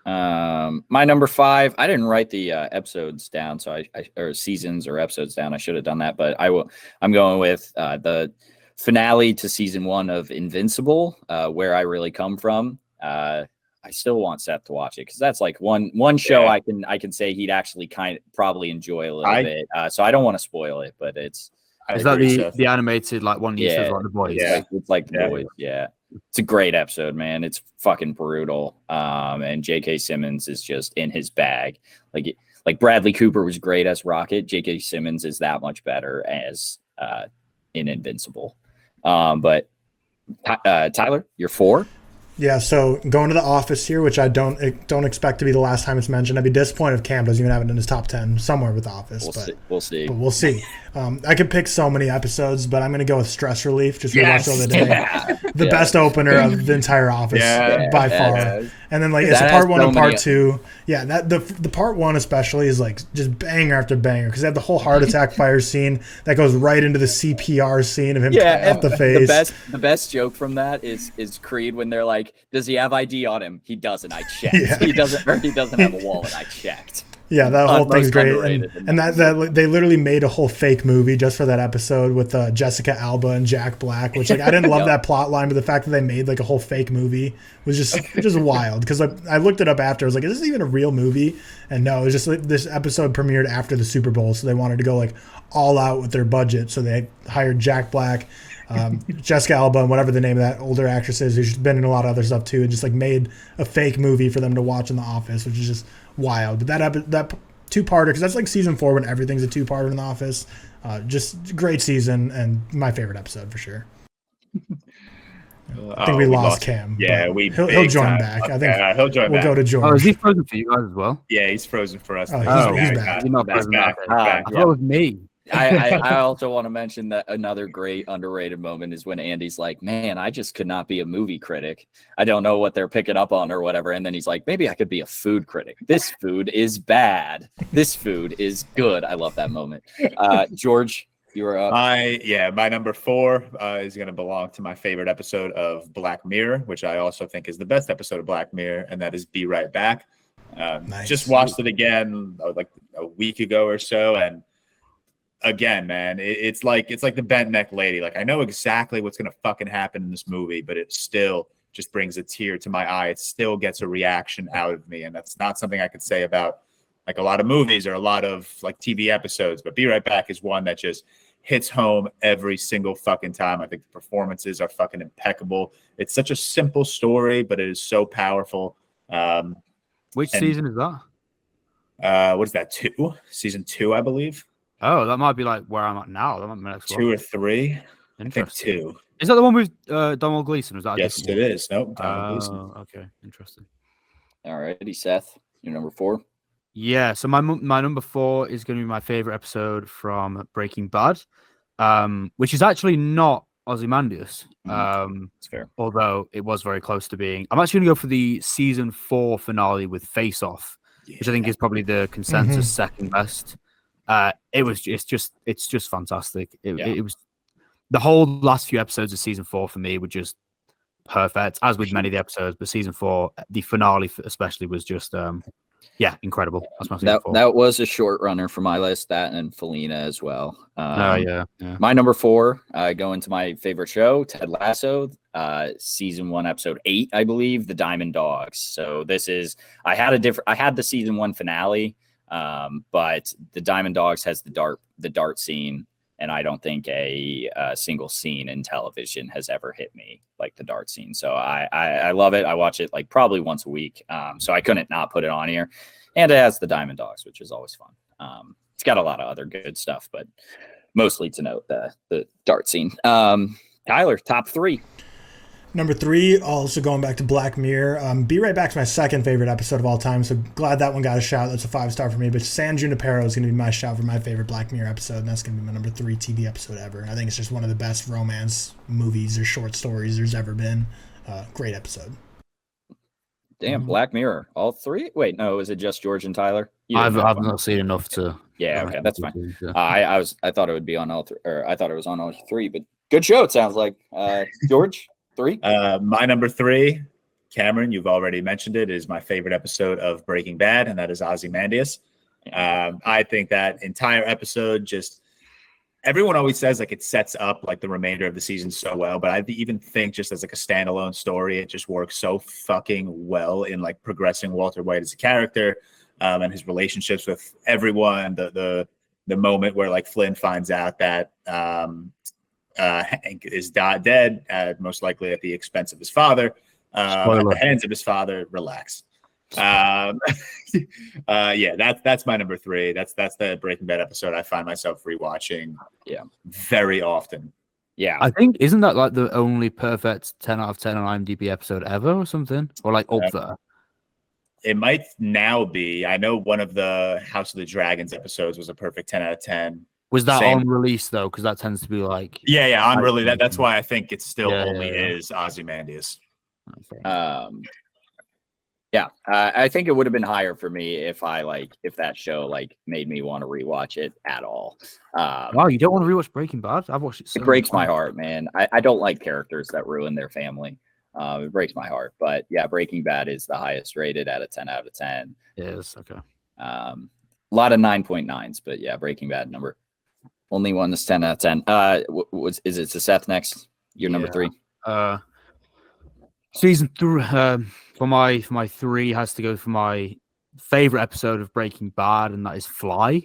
My number 5, I didn't write the episodes down, so or seasons or episodes down. I should have done that, but I'm going with the finale to season 1 of Invincible, Where I Really Come From. I still want Seth to watch it because that's like one show I can say he'd actually probably enjoy a little bit. So I don't want to spoil it, but is that the animated like one you said like The Boys? Yeah, it's like The Boys. Yeah, it's a great episode, man. It's fucking brutal. And J.K. Simmons is just in his bag. Like Bradley Cooper was great as Rocket. J.K. Simmons is that much better as in Invincible. But Tyler, you're 4. Yeah, so going to The Office here, which I don't expect to be the last time it's mentioned. I'd be disappointed if Cam doesn't even have it in his top 10 somewhere with The Office. We'll see. But we'll see. I could pick so many episodes, but I'm going to go with Stress Relief. Just rewatch the other day. Yeah. The best opener of the entire Office by far. And then it's a part 1 and part 2. Yeah, the part 1 especially is like just banger after banger because they have the whole heart attack fire scene that goes right into the CPR scene of him cutting off the face. The best joke from that is Creed when they're like, "Does he have ID on him?" He doesn't. I checked. Yeah. He doesn't have a wallet. I checked. Yeah, that whole thing's great, and that they literally made a whole fake movie just for that episode with Jessica Alba and Jack Black, which I didn't love that plot line, but the fact that they made like a whole fake movie was just wild. Because I looked it up after, I was like, is this even a real movie? And no, it was just like, this episode premiered after the Super Bowl, so they wanted to go like all out with their budget, so they hired Jack Black, Jessica Alba, and whatever the name of that older actress is, who's been in a lot of other stuff too, and just like made a fake movie for them to watch in The Office, which is just wild. But that 2-parter, because that's like season 4 when everything's a 2-parter in The Office. Just great season and my favorite episode for sure. I think we lost Cam. Yeah, he'll join back. I think he'll join we'll back. go to George. Oh, is he frozen for you guys as well? Yeah, he's frozen for us. Oh, he's back. He's not frozen back. I thought it was me. I also want to mention that another great underrated moment is when Andy's like, "Man, I just could not be a movie critic. I don't know what they're picking up on or whatever." And then he's like, "Maybe I could be a food critic. This food is bad. This food is good." I love that moment. George, you were up. My number 4 is going to belong to my favorite episode of Black Mirror, which I also think is the best episode of Black Mirror, and that is Be Right Back. Nice. Just watched it again like a week ago or so, and again, man, it's like the bent neck lady. Like I know exactly what's gonna fucking happen in this movie, but it still just brings a tear to my eye. It still gets a reaction out of me, and that's not something I could say about like a lot of movies or a lot of like TV episodes. But Be Right Back is one that just hits home every single fucking time. I think the performances are fucking impeccable. It's such a simple story, but it is so powerful. Which season is that? What is that? 2? Season 2, I believe. Oh, that might be like where I'm at now. That might be my next 2 one. or 3. I think Interesting. 2. Is that the one with Donald Gleason? Is that a Yes, different it one? is. Nope. Donald Gleason. Oh, okay. Interesting. All righty, Seth, you're number 4. Yeah, so my number 4 is going to be my favorite episode from Breaking Bad, which is actually not Ozymandias, That's fair. although it was very close to being. I'm actually going to go for the season 4 finale with Face Off, which I think is probably the consensus second best. It's just fantastic. It was the whole last few episodes of season 4 for me were just perfect, as with many of the episodes. But season 4, the finale especially, was just incredible. That's my season 4. That was a short runner for my list. That and Felina as well. Yeah. My number 4, going to my favorite show, Ted Lasso, season 1, episode 8, I believe, The Diamond Dogs. So this is I had the season 1 finale, but The Diamond Dogs has the dart scene. And I don't think a single scene in television has ever hit me like the dart scene. So I love it. I watch it like probably once a week. So I couldn't not put it on here. And it has the Diamond Dogs, which is always fun. It's got a lot of other good stuff, but mostly to note the dart scene. Tyler, top 3. Number 3, also going back to Black Mirror. Be Right Back's my second favorite episode of all time, so glad that one got a shout. That's a 5-star for me. But San Junipero is going to be my shout for my favorite Black Mirror episode, and that's going to be my number 3 TV episode ever. I think it's just one of the best romance movies or short stories there's ever been. Great episode. Damn, Black Mirror, all 3? Wait, no, is it just George and Tyler? I've not seen enough to. Yeah, okay, that's fine. I thought it would be on all 3, or I thought it was on all 3, but good show. It sounds like George. 3? My number 3, Cameron, you've already mentioned it, is my favorite episode of Breaking Bad, and that is Ozymandias. I think that entire episode just everyone always says like it sets up like the remainder of the season so well, but I even think just as like a standalone story, it just works so fucking well in like progressing Walter White as a character, and his relationships with everyone. The moment where like Flynn finds out that Hank is dead, most likely at the expense of his father, at the hands of his father. Relax. Yeah, that's my number 3. That's the Breaking Bad episode I find myself rewatching very often. Yeah, I think isn't that like the only perfect 10 out of 10 on IMDb episode ever or something, or like up there? It might now be. I know one of the House of the Dragons episodes was a perfect 10 out of 10. Was that on release though? Because that tends to be like on release. That's why I think it still is Ozymandias. I think it would have been higher for me if that show like made me want to rewatch it at all. Wow, you don't want to rewatch Breaking Bad? I've watched it. It breaks my heart, man. I don't like characters that ruin their family. It breaks my heart, but yeah, Breaking Bad is the highest rated at a 10 out of 10. It is okay. A lot of 9.9s, but yeah, Breaking Bad number only one that's 10 out of 10. Is it to Seth next? You're number 3. Season 3 for my 3 has to go for my favorite episode of Breaking Bad, and that is Fly.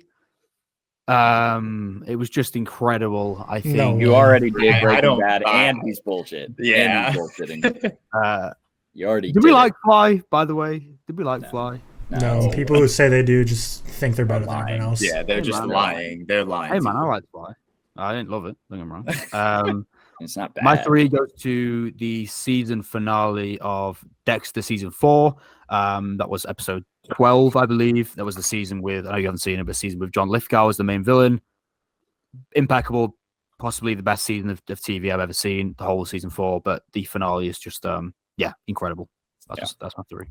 It was just incredible. I think you already did Breaking Bad, and he's bullshit. Yeah, and he's bullshitting. You already did. We like Fly, by the way? Did we like Fly? No, people who say they do just think they're better than everyone else. Yeah, they're just lying. They're lying. Hey man, I like Fly. I didn't love it. Don't get me wrong. It's not bad. My 3 goes to the season finale of Dexter season 4. That was episode 12, I believe. That was the season with, I know you haven't seen it, but season with John Lithgow as the main villain. Impeccable, possibly the best season of TV I've ever seen, the whole season 4. But the finale is just, incredible. That's my 3.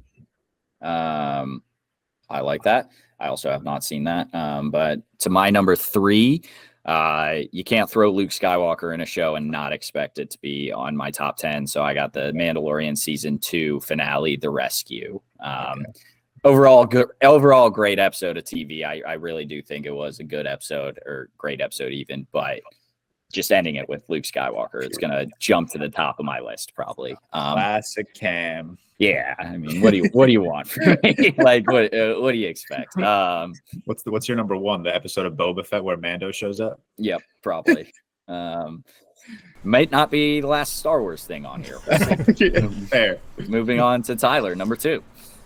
I like that. I also have not seen that. But to my number 3, you can't throw Luke Skywalker in a show and not expect it to be on my top 10. So I got the Mandalorian season 2 finale, The Rescue. Overall great episode of TV. I really do think it was a good episode, or great episode even, but just ending it with Luke Skywalker, it's going to jump to the top of my list probably. Classic Cam. Yeah, I mean, what do you want from me? Like, what do you expect? What's your number 1? The episode of Boba Fett where Mando shows up? Yep, probably. Might not be the last Star Wars thing on here. Fair. Moving on to Tyler, number 2.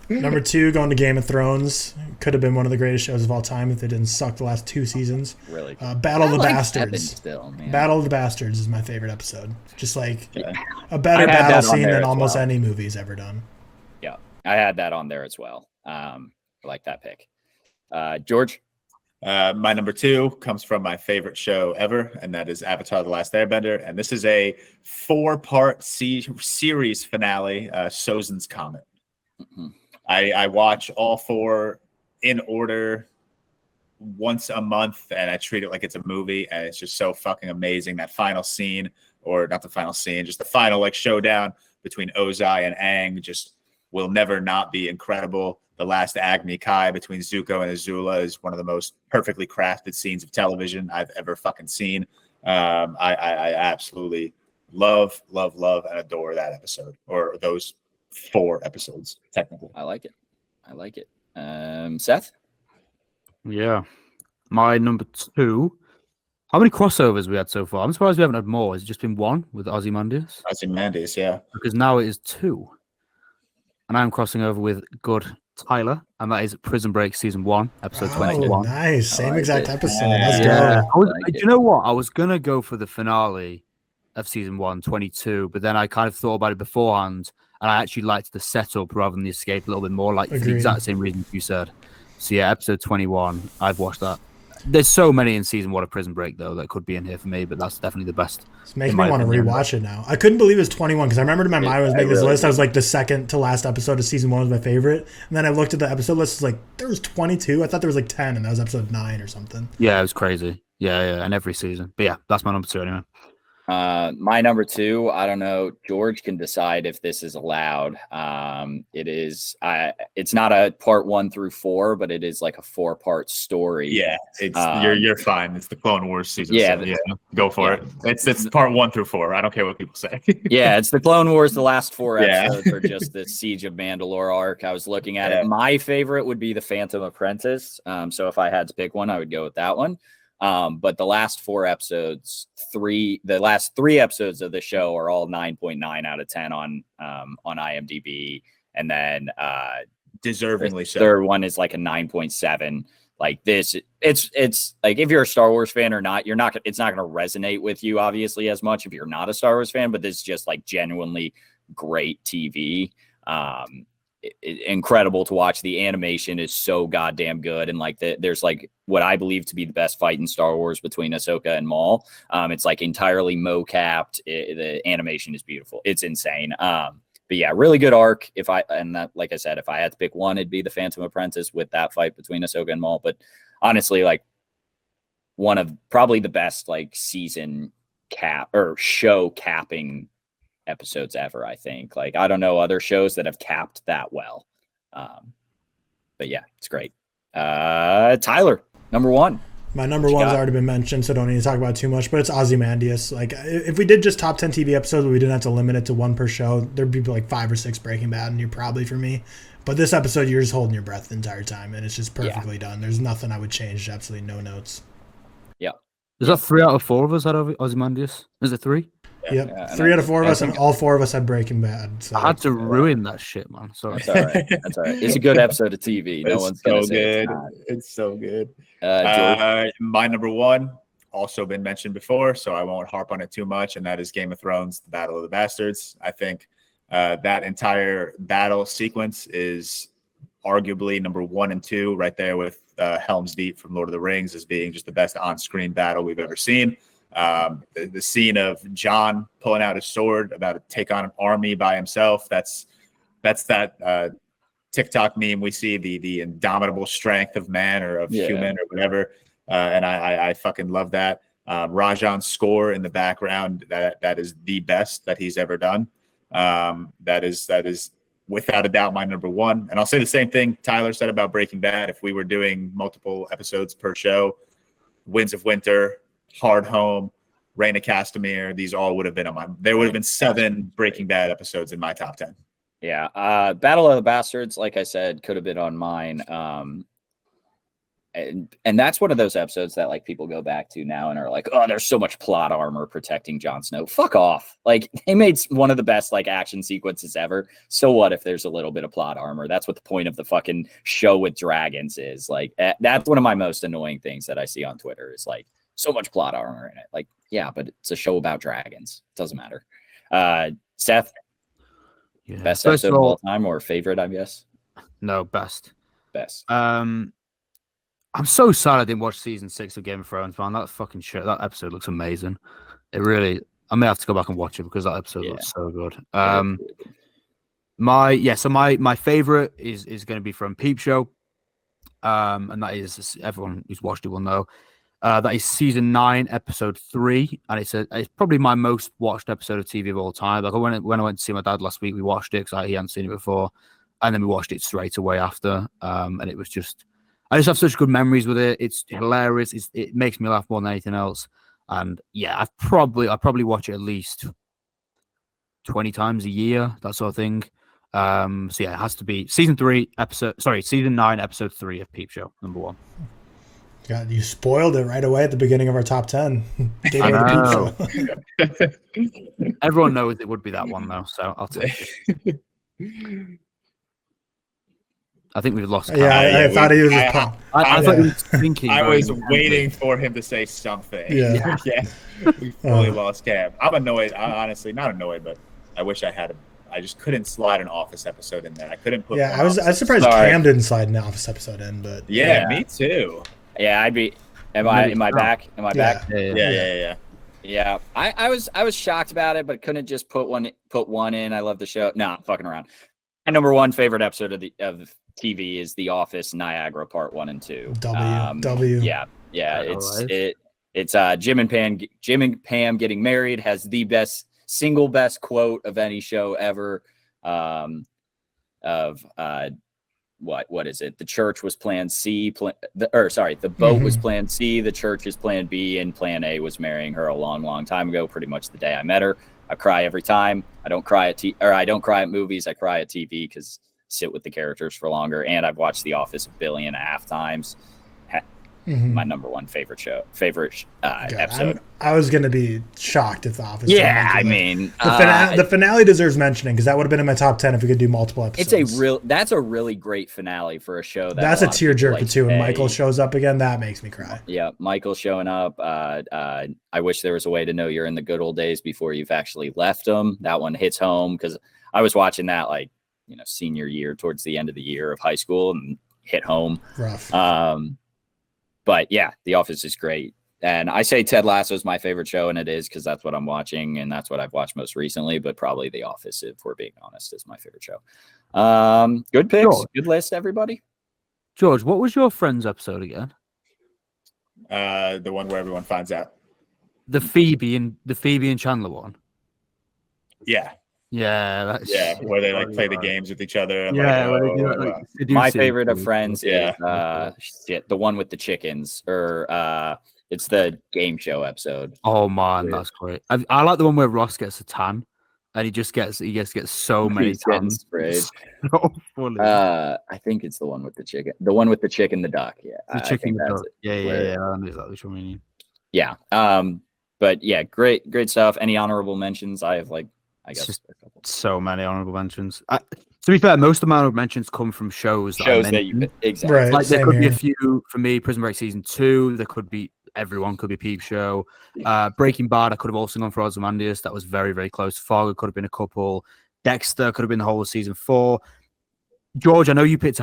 Number 2, going to Game of Thrones. Could have been one of the greatest shows of all time if they didn't suck the last 2 seasons. Really? Battle of the like Bastards. Still, man. Battle of the Bastards is my favorite episode. Just like Yeah. a better I had battle that on scene there than as almost well. any movie's ever done. Yeah, I had that on there as well. I like that pick. George? My number 2 comes from my favorite show ever, and that is Avatar: The Last Airbender. And this is a 4-part series finale, Sozin's Comet. Mm-hmm. I watch all 4 in order once a month, and I treat it like it's a movie, and it's just so fucking amazing. That final scene, or not the final scene, just the final like showdown between Ozai and Aang just will never not be incredible. The last Agni Kai between Zuko and Azula is one of the most perfectly crafted scenes of television I've ever fucking seen. I absolutely love, and adore that episode, or those 4 episodes, technically. I like it. Seth? Yeah. My number 2. How many crossovers we had so far? I'm surprised we haven't had more. Has it just been 1 with Ozymandias? Ozymandias, yeah. Because now it is 2. And I'm crossing over with good Tyler, and that is Prison Break Season 1, Episode 21. Nice. Same like exact it. episode. Yeah. Let's Yeah. go. Do you know what? I was going to go for the finale of Season 1, 22, but then I kind of thought about it beforehand, and I actually liked the setup rather than the escape a little bit more, like for the Agreed. exact same reasons you said. So yeah, Episode 21, I've watched that. There's so many in Season 1 of Prison Break, though, that could be in here for me, but that's definitely the best. It's making me want to rewatch it now. I couldn't believe it was 21 because I remembered in my mind I was making this list. I was like, the second to last episode of Season 1 was my favorite. And then I looked at the episode list. It's like, there was 22. I thought there was like 10, and that was episode 9 or something. Yeah, it was crazy. Yeah, and every season. But yeah, that's my number 2 anyway. My number 2, I don't know. George can decide if this is allowed. It is. It's not a part 1 through 4, but it is like a 4-part story. Yeah, it's you're fine. It's the Clone Wars season. Yeah, so, yeah, go for it. It's part 1 through 4. I don't care what people say. Yeah, it's the Clone Wars. The last 4 Yeah. episodes are just the Siege of Mandalore arc. I was looking at Yeah. it. My favorite would be the Phantom Apprentice. So if I had to pick one, I would go with that one. But the last 4 episodes, the last 3 episodes of the show are all 9.9 out of 10 on IMDb, and then Deservingly the so. third one is like a 9.7. Like this, it's like if you're a Star Wars fan or not, it's not going to resonate with you obviously as much if you're not a Star Wars fan. But this is just like genuinely great TV. Incredible to watch. The animation is so goddamn good, and like there's like what I believe to be the best fight in Star Wars between Ahsoka and Maul. It's like entirely mo-capped. The animation is beautiful. It's insane. But yeah, really good arc. Like I said, if I had to pick one, it'd be the Phantom Apprentice with that fight between Ahsoka and Maul. But honestly, like one of probably the best like season cap or show capping episodes ever. I think like I don't know other shows that have capped that well. But yeah, it's great. Tyler, number 1. My number 1's already been mentioned, so don't need to talk about it too much, but it's Ozymandias. Like, if we did just top 10 TV episodes, we didn't have to limit it to 1 per show, there'd be like 5 or 6 Breaking Bad, and you're probably for me. But this episode, you're just holding your breath the entire time, and it's just perfectly done. There's nothing I would change, absolutely no notes. Yeah. Is that 3 out of 4 of us had Ozymandias? Is it 3? Yep. Yeah, 3 out of 4 of us, and all 4 of us had Breaking Bad. So. I had to ruin that shit, man. Sorry. That's all right. That's all right. It's a good episode of TV. No one's gonna say good. It's so good. George? My number 1, also been mentioned before, so I won't harp on it too much, and that is Game of Thrones: The Battle of the Bastards. I think that entire battle sequence is arguably number 1 and 2, right there with Helm's Deep from Lord of the Rings as being just the best on-screen battle we've ever seen. The scene of Jon pulling out his sword about to take on an army by himself. That's that TikTok meme we see, the indomitable strength of man or of human or whatever. And I fucking love that. Rajan's score in the background, that is the best that he's ever done. That is without a doubt my number 1. And I'll say the same thing Tyler said about Breaking Bad. If we were doing multiple episodes per show, Winds of Winter, Hard Home, Reign of Castamere, these all would have been on my. There would have been 7 Breaking Bad episodes in my top 10. Yeah. Battle of the Bastards, like I said, could have been on mine. and that's one of those episodes that like people go back to now and are like, oh, there's so much plot armor protecting Jon Snow. Fuck off. Like they made one of the best like action sequences ever. So what if there's a little bit of plot armor? That's what the point of the fucking show with dragons is. Like that's one of my most annoying things that I see on Twitter is like so much plot armor in it. Like, yeah, but it's a show about dragons. It doesn't matter. Seth, best episode of all time or favorite, I guess? No, best. Best. I'm so sad I didn't watch season 6 of Game of Thrones, man. That fucking shit. That episode looks amazing. It really. I may have to go back and watch it because that episode looks so good. My favorite is going to be from Peep Show, and that is everyone who's watched it will know. That is season 9, episode 3, and it's probably my most watched episode of TV of all time. Like when I went to see my dad last week, we watched it because he hadn't seen it before, and then we watched it straight away after, and it was just. I just have such good memories with it. It's hilarious. It makes me laugh more than anything else. And yeah, I probably watch it at least 20 times a year, that sort of thing. So yeah, it has to be season 9, episode 3 of Peep Show, number 1. God, you spoiled it right away at the beginning of our top 10. I know. Everyone knows it would be that one though, so I'll take it. I think we've lost. Yeah, I thought he was just pumped. I thought he was thinking. I was waiting for him to say something. Yeah. We fully lost Cam. I'm annoyed. Honestly, not annoyed, but I wish I had. I just couldn't slide an Office episode in there. I couldn't put. Yeah, I was surprised Cam didn't slide an Office episode in, but yeah, me too. Yeah, I'd be. Am I back? Am I back? Yeah. I was shocked about it, but couldn't just put one in. I love the show. No, I'm fucking around. My number 1 favorite episode of TV is The Office Niagara Part 1 and 2. W. Yeah. It's Jim and Pam getting married has the single best quote of any show ever. What is it? The church was plan C, the boat was plan C, the church is plan B, and plan A was marrying her a long, long time ago, pretty much the day I met her. I cry every time. I don't cry at movies. I cry at TV because sit with the characters for longer. And I've watched The Office 1.5 billion times. My number 1 favorite episode. I was going to be shocked if The Office. Yeah, I mean, the finale deserves mentioning because that would have been in my top 10 if we could do multiple episodes. That's a really great finale for a show. That's a tearjerker too. When Michael shows up again, that makes me cry. Yeah, Michael showing up. I wish there was a way to know you're in the good old days before you've actually left them. That one hits home because I was watching that senior year towards the end of the year of high school and hit home. Rough. But yeah, The Office is great. And I say Ted Lasso is my favorite show, and it is because that's what I'm watching and that's what I've watched most recently. But probably The Office, if we're being honest, is my favorite show. Good picks. George. Good list, everybody. George, what was your Friends episode again? The one where everyone finds out. The Phoebe and Chandler one. Yeah. Yeah, where they play the games with each other. And my favorite of Friends is the one with the chickens, or it's the game show episode. Oh man, that's great. I like the one where Ross gets a tan, and he gets so many tans. So funny. I think it's the one with the chicken, the chicken, the duck. Yeah, the chicken, the duck. Yeah. I know exactly what you mean. Yeah. But yeah, great stuff. Any honorable mentions? I have I guess just so many honorable mentions. To be fair, most of my honorable mentions come from shows that you exactly. Right, like there could be a few for me. Prison Break season 2. There could be everyone. Could be Peep Show. Breaking Bad. I could have also gone for Ozymandias. That was very, very close. Fargo could have been a couple. Dexter could have been the whole of season 4. George, I know you picked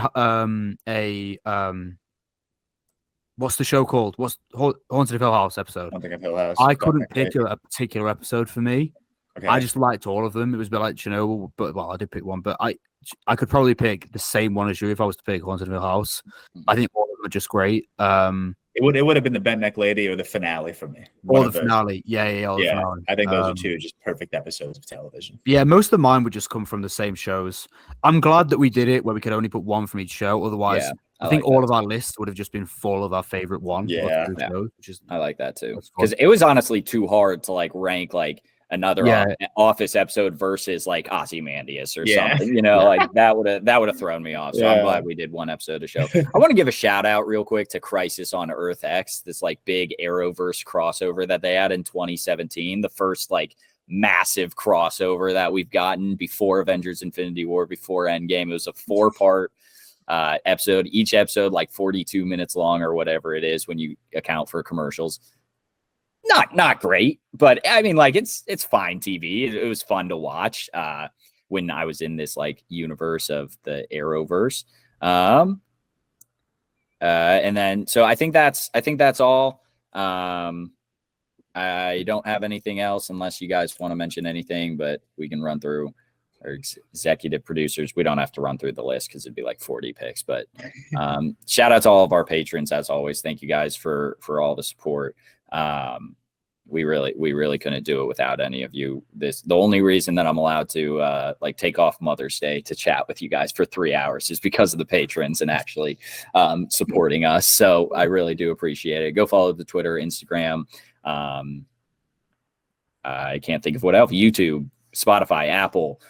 what's the show called? What's Haunted of Hill House episode? I think of Hill House. I couldn't pick a particular episode for me. Okay. I just liked all of them. It was a bit like Chernobyl, but I did pick one. But I could probably pick the same one as you if I was to pick Haunted Hill House. I think all of them are just great. It would have been the Bent Neck Lady or the finale for me. Finale. Yeah. The finale. I think those are two just perfect episodes of television. Yeah, most of mine would just come from the same shows. I'm glad that we did it where we could only put one from each show. Otherwise, I think all of our lists would have just been full of our favorite one. Yeah. Shows, I like that too. Because it was honestly too hard to rank another Yeah. Office episode versus like Ozymandias or Yeah. something, you know, like that would have thrown me off. So I'm Yeah. glad we did one episode of show. I want to give a shout out real quick to Crisis on Earth X, this like big Arrowverse crossover that they had in 2017, the first like massive crossover that we've gotten before Avengers Infinity War, before Endgame. It was a 4-part episode, each episode like 42 minutes long or whatever it is when you account for commercials. Not great, but I mean, like it's fine TV. It was fun to watch when I was in this like universe of the Arrowverse. And then so I think that's all. I don't have anything else unless you guys want to mention anything, but we can run through our executive producers. We don't have to run through the list because it'd be like 40 picks, but shout out to all of our patrons as always. Thank you guys for all the support. We really couldn't do it without any of you. The only reason that I'm allowed to like take off Mother's Day to chat with you guys for 3 hours is because of the patrons and actually supporting us. So I really do appreciate it. Go follow the Twitter, Instagram. I can't think of what else. YouTube, Spotify, Apple.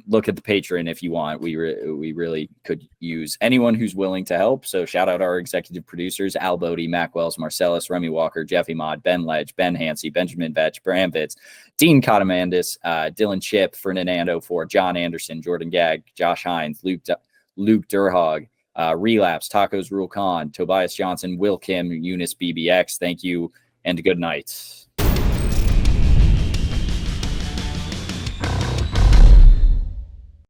Look at the Patreon if you want. We really could use anyone who's willing to help. So shout out our executive producers: Al Bodie, Mac Wells, Marcellus, Remy Walker, Jeffy Mod, Ben Ledge, Ben Hansey, Benjamin Vetch, Bram Vitz, Dean Cotamandis, Dylan Chip, Fernando Ford, John Anderson, Jordan Gagg, Josh Hines, Luke Durhog, Relapse, Tacos Rule Khan, Tobias Johnson, Will Kim, Eunice BBX. Thank you and good night.